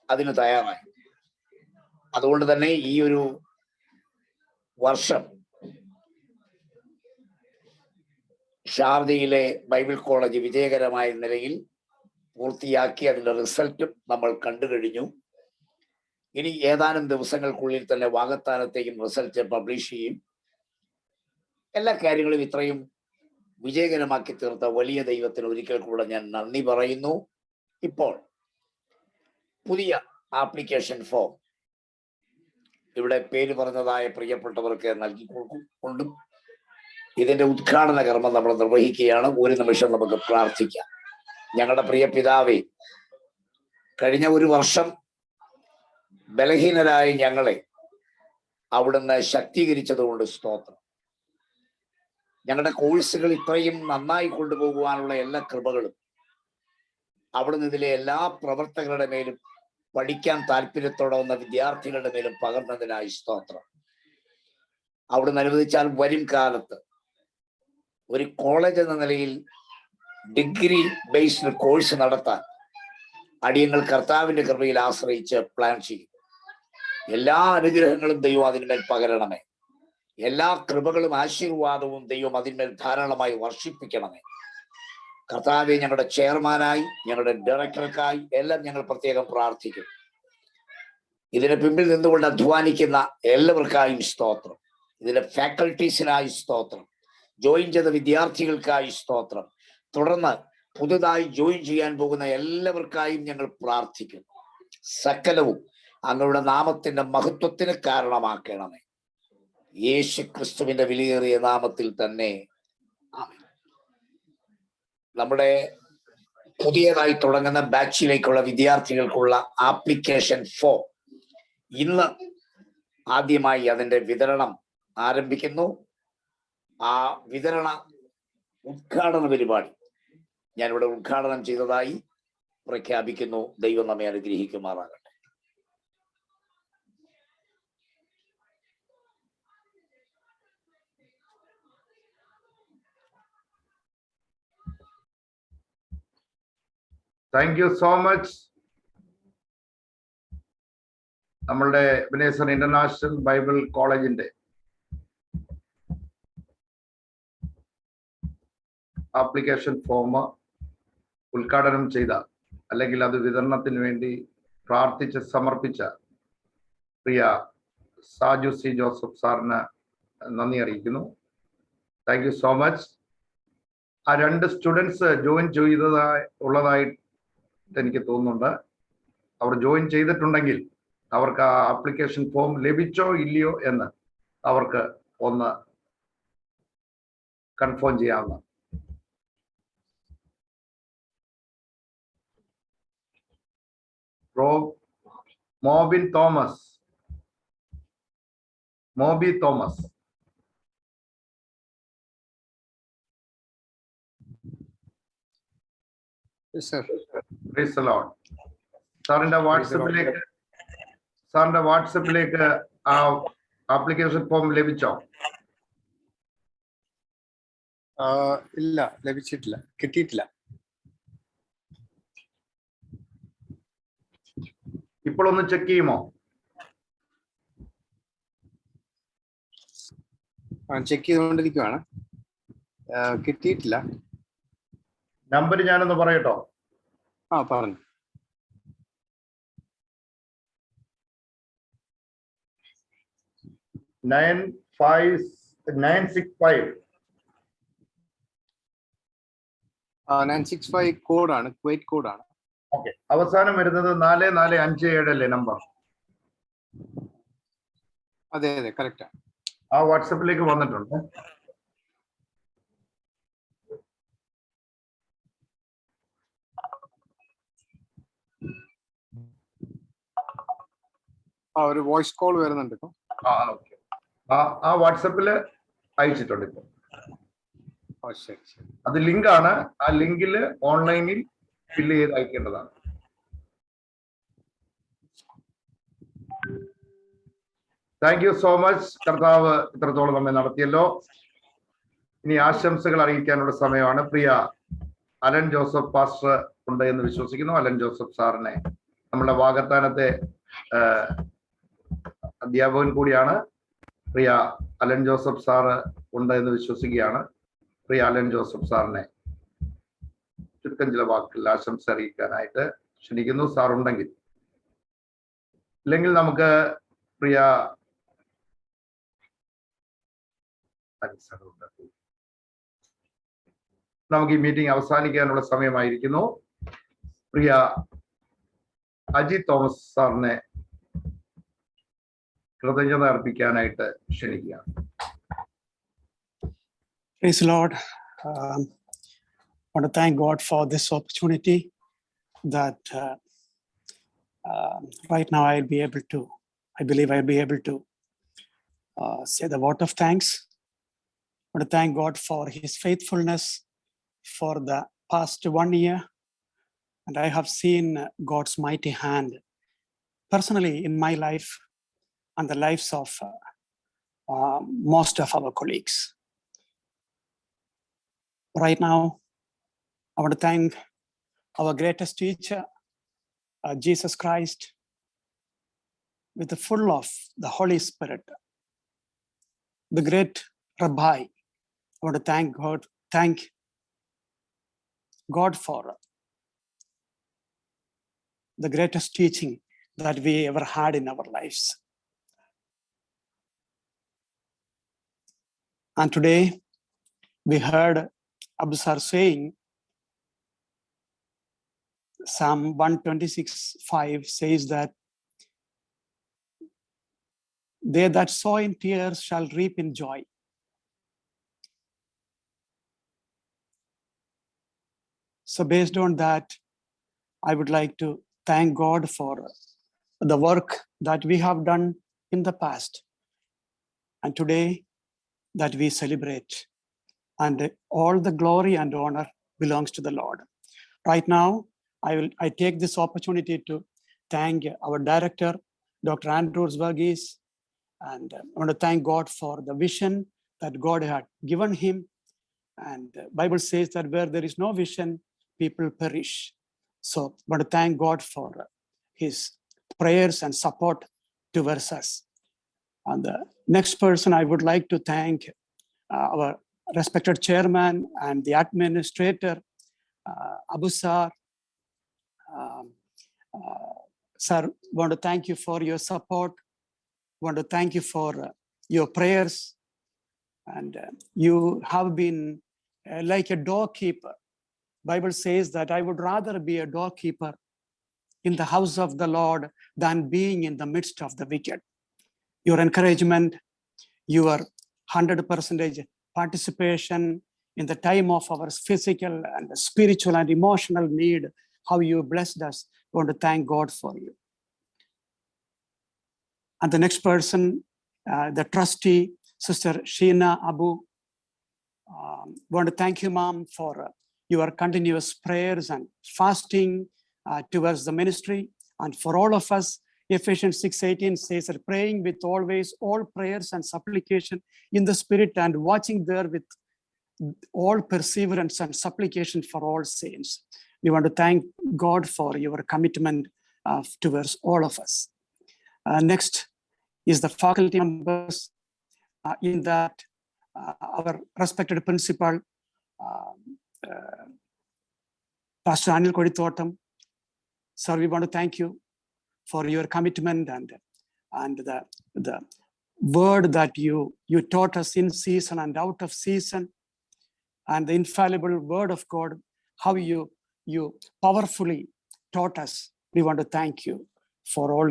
അതിന് തയ്യാറായി. അതുകൊണ്ട് തന്നെ ഈ ഒരു വർഷം ഷാർജയിലെ ബൈബിൾ കോളേജ് വിജയകരമായ നിലയിൽ പൂർത്തിയാക്കി. അതിന്റെ റിസൾട്ടും നമ്മൾ കണ്ടു കഴിഞ്ഞു. ഇനി ഏതാനും ദിവസങ്ങൾക്കുള്ളിൽ തന്നെ വാകത്താനത്തേക്കും റിസൾട്ട് പബ്ലിഷ് ചെയ്യും. എല്ലാ കാര്യങ്ങളും ഇത്രയും വിജയകരമാക്കി തീർത്ത വലിയ ദൈവത്തിന് ഒരിക്കൽ കൂടെ ഞാൻ നന്ദി പറയുന്നു. ഇപ്പോൾ പുതിയ ആപ്ലിക്കേഷൻ ഫോം ഇവിടെ പേര് പറഞ്ഞതായ പ്രിയപ്പെട്ടവർക്ക് നൽകിക്കൊണ്ടും ഇതിന്റെ ഉദ്ഘാടന കർമ്മം നമ്മൾ നിർവഹിക്കുകയാണ്. ഒരു നിമിഷം നമുക്ക് പ്രാർത്ഥിക്കാം. ഞങ്ങളുടെ പ്രിയ പിതാവേ, കഴിഞ്ഞ ഒരു വർഷം ബലഹീനരായ ഞങ്ങളെ അവിടുന്ന് ശക്തീകരിച്ചതുകൊണ്ട് സ്തോത്രം. ഞങ്ങളുടെ കോഴ്സുകൾ ഇത്രയും നന്നായി കൊണ്ടുപോകുവാനുള്ള എല്ലാ കൃപകളും അവിടുന്ന് ഇതിലെ എല്ലാ പ്രവർത്തകരുടെ മേലും പഠിക്കാൻ താല്പര്യത്തോടെ വന്ന വിദ്യാർത്ഥികളുടെ മേലും പകർന്നതിനായി സ്തോത്രം. അവിടുന്ന് അനുവദിച്ചാൽ വരും കാലത്ത് ഒരു കോളേജ് എന്ന നിലയിൽ ഡിഗ്രി ബേസ്ഡ് കോഴ്സ് നടത്താൻ അടിയങ്ങൾ കർത്താവിന്റെ കൃപയിൽ ആശ്രയിച്ച് പ്ലാൻ ചെയ്യും. എല്ലാ അനുഗ്രഹങ്ങളും ദൈവം അതിന്മേൽ പകരണമേ. എല്ലാ കൃപകളും ആശീർവാദവും ദൈവം അതിന്മേൽ ധാരാളമായി വർഷിപ്പിക്കണമേ. കർത്താവെ, ഞങ്ങളുടെ ചെയർമാനായി ഞങ്ങളുടെ ഡയറക്ടർക്കായി എല്ലാം ഞങ്ങൾ പ്രത്യേകം പ്രാർത്ഥിക്കും. ഇതിന് പിമ്പിൽ നിന്നുകൊണ്ട് അധ്വാനിക്കുന്ന എല്ലാവർക്കായും സ്തോത്രം. ഇതിന്റെ ഫാക്കൽറ്റീസിനായി സ്തോത്രം. ജോയിൻ ചെയ്ത വിദ്യാർത്ഥികൾക്കായി സ്തോത്രം. തുടർന്ന് പുതുതായി ജോയിൻ ചെയ്യാൻ പോകുന്ന എല്ലാവർക്കായും ഞങ്ങൾ പ്രാർത്ഥിക്കുന്നു. സകലവും അങ്ങയുടെ നാമത്തിന്റെ മഹത്വത്തിന് കാരണമാക്കണമേ. യേശു ക്രിസ്തുവിന്റെ വിലയേറിയ നാമത്തിൽ തന്നെ ആമേൻ. നമ്മുടെ പുതിയതായി തുടങ്ങുന്ന ബാച്ചിലേക്കുള്ള വിദ്യാർത്ഥികൾക്കുള്ള ആപ്ലിക്കേഷൻ ഫോം ഇന്ന് ആദ്യമായി അതിന്റെ വിതരണം ആരംഭിക്കുന്നു. ആ വിതരണ ഉദ്ഘാടന പരിപാടി ഞാനിവിടെ ഉദ്ഘാടനം ചെയ്തതായി പ്രഖ്യാപിക്കുന്നു. ദൈവം നമ്മെ അനുഗ്രഹിക്കുമാറാകട്ടെ. Thank you so much. നമ്മളുടെ എബനേസർ ഇന്റർനാഷണൽ ബൈബിൾ കോളേജിന്റെ ആപ്ലിക്കേഷൻ ഫോം ഉദ്ഘാടനം ചെയ്ത അല്ലെങ്കിൽ അത് വിതരണത്തിന് വേണ്ടി പ്രാർത്ഥിച്ച് സമർപ്പിച്ച പ്രിയ സാജു സി ജോസഫ് സാറിന് നന്ദി അറിയിക്കുന്നു. Thank you so much. ആ 2 സ്റ്റുഡൻസ് ജോയിൻ ഉള്ളതായിട്ട് എനിക്ക് തോന്നുന്നുണ്ട്. അവർ ജോയിൻ ചെയ്തിട്ടുണ്ടെങ്കിൽ അവർക്ക് ആ ആപ്ലിക്കേഷൻ ഫോം ലഭിച്ചോ ഇല്ലയോ എന്ന് അവർക്ക് ഒന്ന് കൺഫേം ചെയ്യാവുന്ന. Moby Thomas. സാറിന്റെ വാട്സപ്പിലേക്ക് ആ ആപ്ലിക്കേഷൻ ഫോം ലഭിച്ചോ? ഇല്ല, ലഭിച്ചിട്ടില്ല, കിട്ടിയിട്ടില്ല. ഇപ്പോൾ ഒന്ന് ചെക്ക് ചെയ്യുമോ? ചെക്ക് ചെയ്തുകൊണ്ടിരിക്കുവാണ്. കിട്ടിയിട്ടില്ല. നമ്പർ ഞാനൊന്ന് പറയട്ടോ. പറഞ്ഞു. 965 കോഡാണ്, കുവൈറ്റ് കോഡാണ്. ഓക്കെ, അവസാനം വരുന്നത് 4457 അല്ലേ നമ്പർ? അതെ, കറക്റ്റ് ആണ്. ആ വാട്സപ്പിലേക്ക് വന്നിട്ടുണ്ട്. ഒരു വോയിസ് കോൾ വരുന്നുണ്ട് ഇപ്പൊ. ആ വാട്സപ്പില് അയച്ചിട്ടുണ്ട് ഇപ്പൊ. ശരി. അത് ലിങ്ക് ആണ്. ആ ലിങ്കിൽ ഓൺലൈനിൽ ഫില്ല് ചെയ്ത് അയക്കേണ്ടതാണ്. Thank you so much. കർത്താവ് ഇത്രത്തോളം നമ്മെ നടത്തിയല്ലോ. ഇനി ആശംസകൾ അറിയിക്കാനുള്ള സമയമാണ്. പ്രിയ അലൻ ജോസഫ് പാസ്റ്റർ ഉണ്ട് എന്ന് വിശ്വസിക്കുന്നു. അലൻ ജോസഫ് സാറിനെ, നമ്മുടെ വാകത്താനത്തെ അധ്യാപകൻ കൂടിയാണ്. പ്രിയ അലൻ ജോസഫ് സാറ് ഉണ്ട് എന്ന് വിശ്വസിക്കുകയാണ്. പ്രിയ അലൻ ജോസഫ് സാറിനെ ചുരുക്കം ചില വാക്കുകളിൽ ആശംസ അറിയിക്കാനായിട്ട് ക്ഷണിക്കുന്നു. സാർ ഉണ്ടെങ്കിൽ, ഇല്ലെങ്കിൽ നമുക്ക് പ്രിയ നമുക്ക് ഈ മീറ്റിംഗ് അവസാനിക്കാനുള്ള സമയമായിരിക്കുന്നു. പ്രിയ അജി തോമസ് സാറിനെ കൃതജ്ഞത അർപ്പിക്കാനായിട്ട് ക്ഷണിക്കുകയാണ്. Praise the Lord. I want to thank God for this opportunity that right now I believe I'll be able to say the word of thanks. I want to thank God for his faithfulness for the past 1 year. And I have seen God's mighty hand personally in my life and the lives of most of our colleagues. Right now, I want to thank our greatest teacher, Jesus Christ, with the full of the Holy Spirit, the great Rabbi. I want to thank God for the greatest teaching that we ever had in our lives. And today, we heard Abu Sar saying, Psalm 126:5 says that they that sow in tears shall reap in joy. So based on that, I would like to thank God for the work that we have done in the past and today that we celebrate. And all the glory and honor belongs to the Lord. Right now, I take this opportunity to thank our director, Dr. Andrews Verghese, and I want to thank God for the vision that God had given him. And the Bible says that where there is no vision, people perish. So I want to thank God for his prayers and support towards us. And the next person I would like to thank our respected chairman and the administrator, Abu Sar. Sir, want to thank you for your support. Want to thank you for your prayers. And you have been like a doorkeeper. Bible says that I would rather be a doorkeeper in the house of the Lord than being in the midst of the wicked. Your encouragement, your 100% participation in the time of our physical and spiritual and emotional need, how you blessed us. I want to thank God for you. And the next person, the trustee, Sister Sheena Abu. Want to thank you, Mom, for your continuous prayers and fasting towards the ministry. And for all of us, Ephesians 6:18 says that praying with always all prayers and supplication in the Spirit and watching there with all perseverance and supplication for all saints. We want to thank God for your commitment towards all of us. Next is the faculty members. In that, our respected principal, Pastor Anil Kodithotam. Sir, we want to thank you for your commitment and the word that you taught us in season and out of season, and the infallible word of God, how you powerfully taught us. We want to thank you for all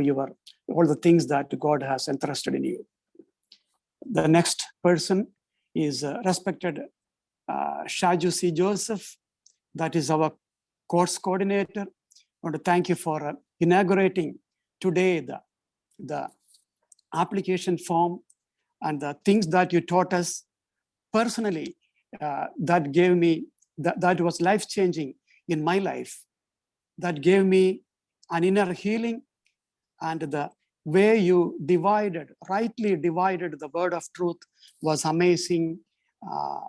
the things that God has entrusted in you. The next person is respected Shaju C. Joseph, that is our course coordinator. I want to thank you for inaugurating today the application form and the things that you taught us personally that gave me, that was life-changing in my life, that gave me an inner healing, and the way you rightly divided the word of truth was amazing.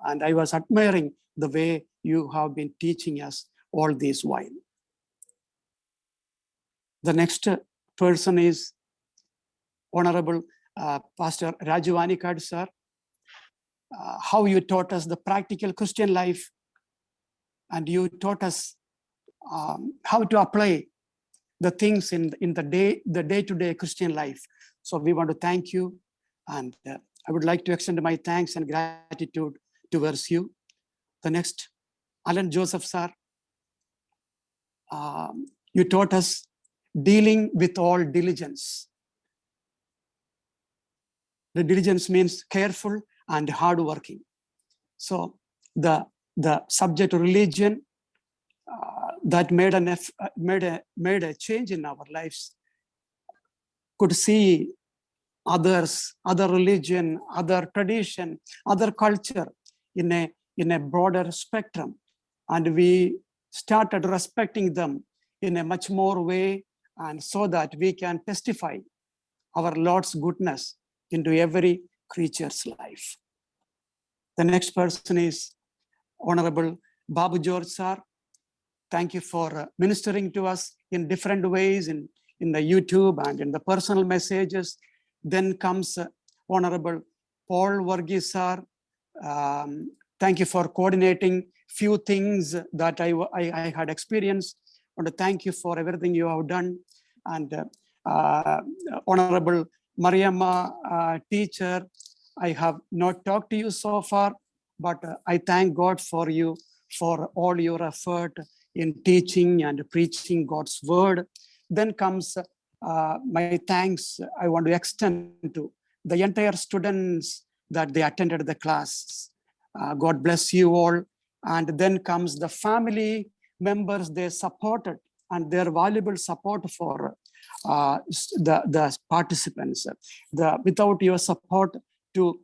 And I was admiring the way you have been teaching us all this while. The next person is Honorable Pastor Raju Anikad, sir. how you taught us the practical Christian life, and you taught us how to apply the things in the day-to-day Christian life. So we want to thank you, and I would like to extend my thanks and gratitude towards you. The next, Alan Joseph sir, you taught us dealing with all diligence. The diligence means careful and hardworking. So the subject religion that made a change in our lives, could see others, other religion, other tradition, other culture in a broader spectrum, and we started respecting them in a much more way, and so that we can testify our Lord's goodness into every creature's life. The next person is Honorable Babu George sir. Thank you for ministering to us in different ways in the YouTube and in the personal messages. Then comes Honorable Paul Varghese sir. Thank you for coordinating few things that I had experienced. I want to thank you for everything you have done. And Honorable Mariamma teacher, I have not talked to you so far, but I thank God for you, for all your effort in teaching and preaching God's word. Then comes my thanks I want to extend to the entire students that they attended the class. God bless you all. And then comes the family members they supported and their valuable support for the participants. Without your support to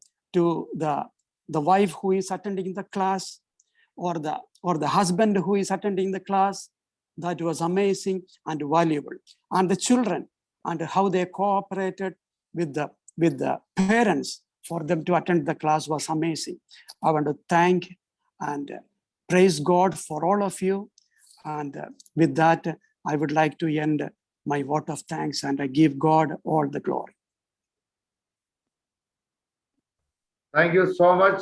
the wife who is attending the class, or the husband who is attending the class, that was amazing and valuable. And the children, and how they cooperated with the parents for them to attend the class was amazing. I want to thank and praise God for all of you. And with that, I would like to end my vote of thanks, and I give God all the glory. Thank you so much.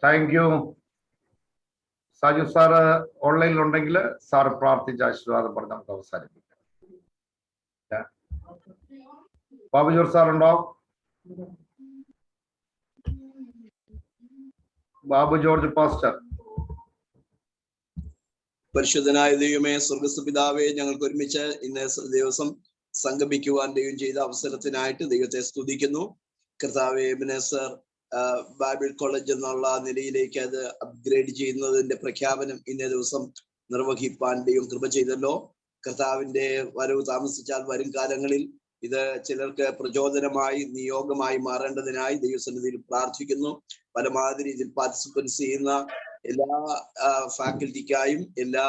Thank you. Saju sir online ഉണ്ടെങ്കിൽ sir പ്രാർത്ഥിച്ച ആശീർവാദം പറഞ്ഞ് നമുക്ക് അവസാനിപ്പിക്കാം. Babu George sir ഉണ്ടോ? Babu George pastor. പരിശുദ്ധനായ ദൈവമേ, സ്വർഗ്ഗസ്ഥ പിതാവേ, ഞങ്ങൾക്ക് ഒരുമിച്ച് ഇന്ന് ദിവസം സംഗമിക്കുവാൻ ദൈവം ചെയ്ത അവസരത്തിനായിട്ട് ദൈവത്തെ സ്തുതിക്കുന്നു. കർത്താവേ, എബനേസർ ബൈബിൾ കോളേജ് എന്നുള്ള നിലയിലേക്ക് അത് അപ്ഗ്രേഡ് ചെയ്യുന്നതിന്റെ പ്രഖ്യാപനം ഇന്നേ ദിവസം നിർവഹിപ്പാൻ ദൈവം കൃപ ചെയ്തല്ലോ. കർത്താവിന്റെ വരവ് താമസിച്ചാൽ വരും കാലങ്ങളിൽ ഇത് ചിലർക്ക് പ്രചോദനമായി നിയോഗമായി മാറേണ്ടതിനായി ദൈവസന്നിധിയിൽ പ്രാർത്ഥിക്കുന്നു. പലമാതിരി ഇതിൽ പാർട്ടിസിപ്പൻസ് ചെയ്യുന്ന എല്ലാ ഫാക്കൽറ്റിക്കായും എല്ലാ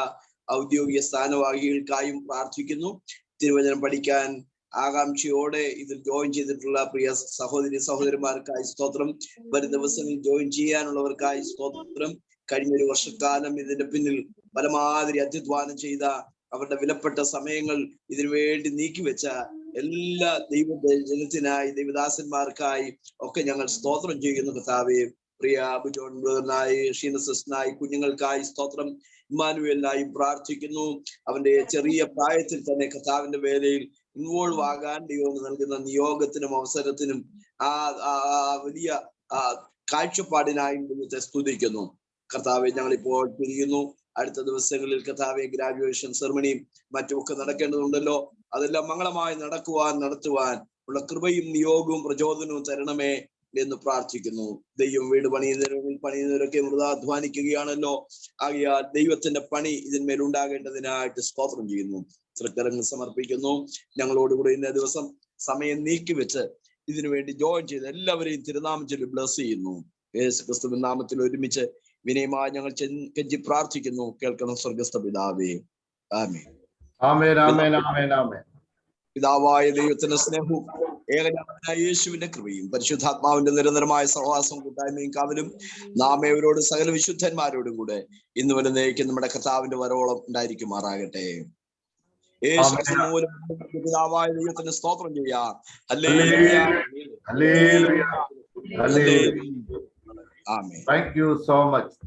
ഔദ്യോഗിക സ്ഥാനവാഹികൾക്കായും പ്രാർത്ഥിക്കുന്നു. തിരുവചനം പഠിക്കാൻ ആകാംക്ഷയോടെ ഇതിൽ ജോയിൻ ചെയ്തിട്ടുള്ള പ്രിയ സഹോദരി സഹോദരന്മാർക്കായി സ്തോത്രം. വരും ദിവസങ്ങളിൽ ജോയിൻ ചെയ്യാനുള്ളവർക്കായി സ്തോത്രം. കഴിഞ്ഞൊരു വർഷക്കാലം ഇതിന്റെ പിന്നിൽ പലമാതിരി അധ്വാനം ചെയ്ത അവരുടെ വിലപ്പെട്ട സമയങ്ങൾ ഇതിനു വേണ്ടി നീക്കിവെച്ച എല്ലാ ജനത്തിനായി ദൈവദാസന്മാർക്കായി ഒക്കെ ഞങ്ങൾ സ്തോത്രം ചെയ്യുന്നു. കർത്താവേ, പ്രിയ അബു ജോൺ ബ്രദറിനായി, ഷീന സിസ്റ്ററിനായി, കുഞ്ഞുങ്ങൾക്കായി സ്തോത്രം. ഇമ്മാനുവേലിനായും പ്രാർത്ഥിക്കുന്നു. അവന്റെ ചെറിയ പ്രായത്തിൽ തന്നെ കർത്താവിന്റെ വേലയിൽ ഇൻവോൾവ് ആകാൻ ദൈവം നൽകുന്ന നിയോഗത്തിനും അവസരത്തിനും വലിയ കാഴ്ചപ്പാടിനായും ദൈവത്തെ സ്തുതിക്കുന്നു. കർത്താവെ, ഞങ്ങളിപ്പോൾ പിരിയുന്നു. അടുത്ത ദിവസങ്ങളിൽ കർത്താവെ ഗ്രാജുവേഷൻ സെറമണിയും മറ്റുമൊക്കെ നടക്കേണ്ടതുണ്ടല്ലോ. അതെല്ലാം മംഗളമായി നടത്തുവാൻ ഉള്ള കൃപയും നിയോഗവും പ്രചോദനവും തരണമേ എന്ന് പ്രാർത്ഥിക്കുന്നു. ദൈവം വീട് പണിയുന്നവരൊക്കെ മൃതാധ്വാനിക്കുകയാണല്ലോ. ആകയാൽ ദൈവത്തിന്റെ പണി ഇതിന്മേൽ ഉണ്ടാകേണ്ടതിനായിട്ട് സ്തോത്രം ചെയ്യുന്നു. തൃക്കരങ്ങൾ സമർപ്പിക്കുന്നു. ഞങ്ങളോടുകൂടി ഇന്നേ ദിവസം സമയം നീക്കിവെച്ച് ഇതിനു വേണ്ടി ജോയിൻ ചെയ്ത് എല്ലാവരെയും തിരുനാമത്തിൽ ബ്ലസ് ചെയ്യുന്നു. യേശു ക്രിസ്തുവിൻ നാമത്തിൽ ഒരുമിച്ച് വിനയമായി ഞങ്ങൾ കെഞ്ചി പ്രാർത്ഥിക്കുന്നു. കേൾക്കണം സ്വർഗ്ഗസ്ഥ പിതാവേ. ആമേൻ. ആമേൻ, ആമേൻ, ആമേൻ, ആമേൻ. പിതാവായ ദൈവത്തിന്റെ സ്നേഹവും ഏകജാതനായ യേശുവിന്റെ കൃപയും പരിശുദ്ധാത്മാവിന്റെ നിരന്തരമായ സഹവാസവും കൂട്ടായ്മയും കാവലും നാം ഏവരോടും സകല വിശുദ്ധന്മാരോടും കൂടെ ഇന്ന് വരെ നയിക്കുന്ന നമ്മുടെ കർത്താവിന്റെ വരവോളം ഉണ്ടായിരിക്കുമാറാകട്ടെ. യേശു മൂലം പിതാവായ ദൈവത്തിന് സ്തോത്രം ചെയ്യാം. ഹല്ലേലൂയ, ഹല്ലേലൂയ, hallelujah. Amen. Thank you so much.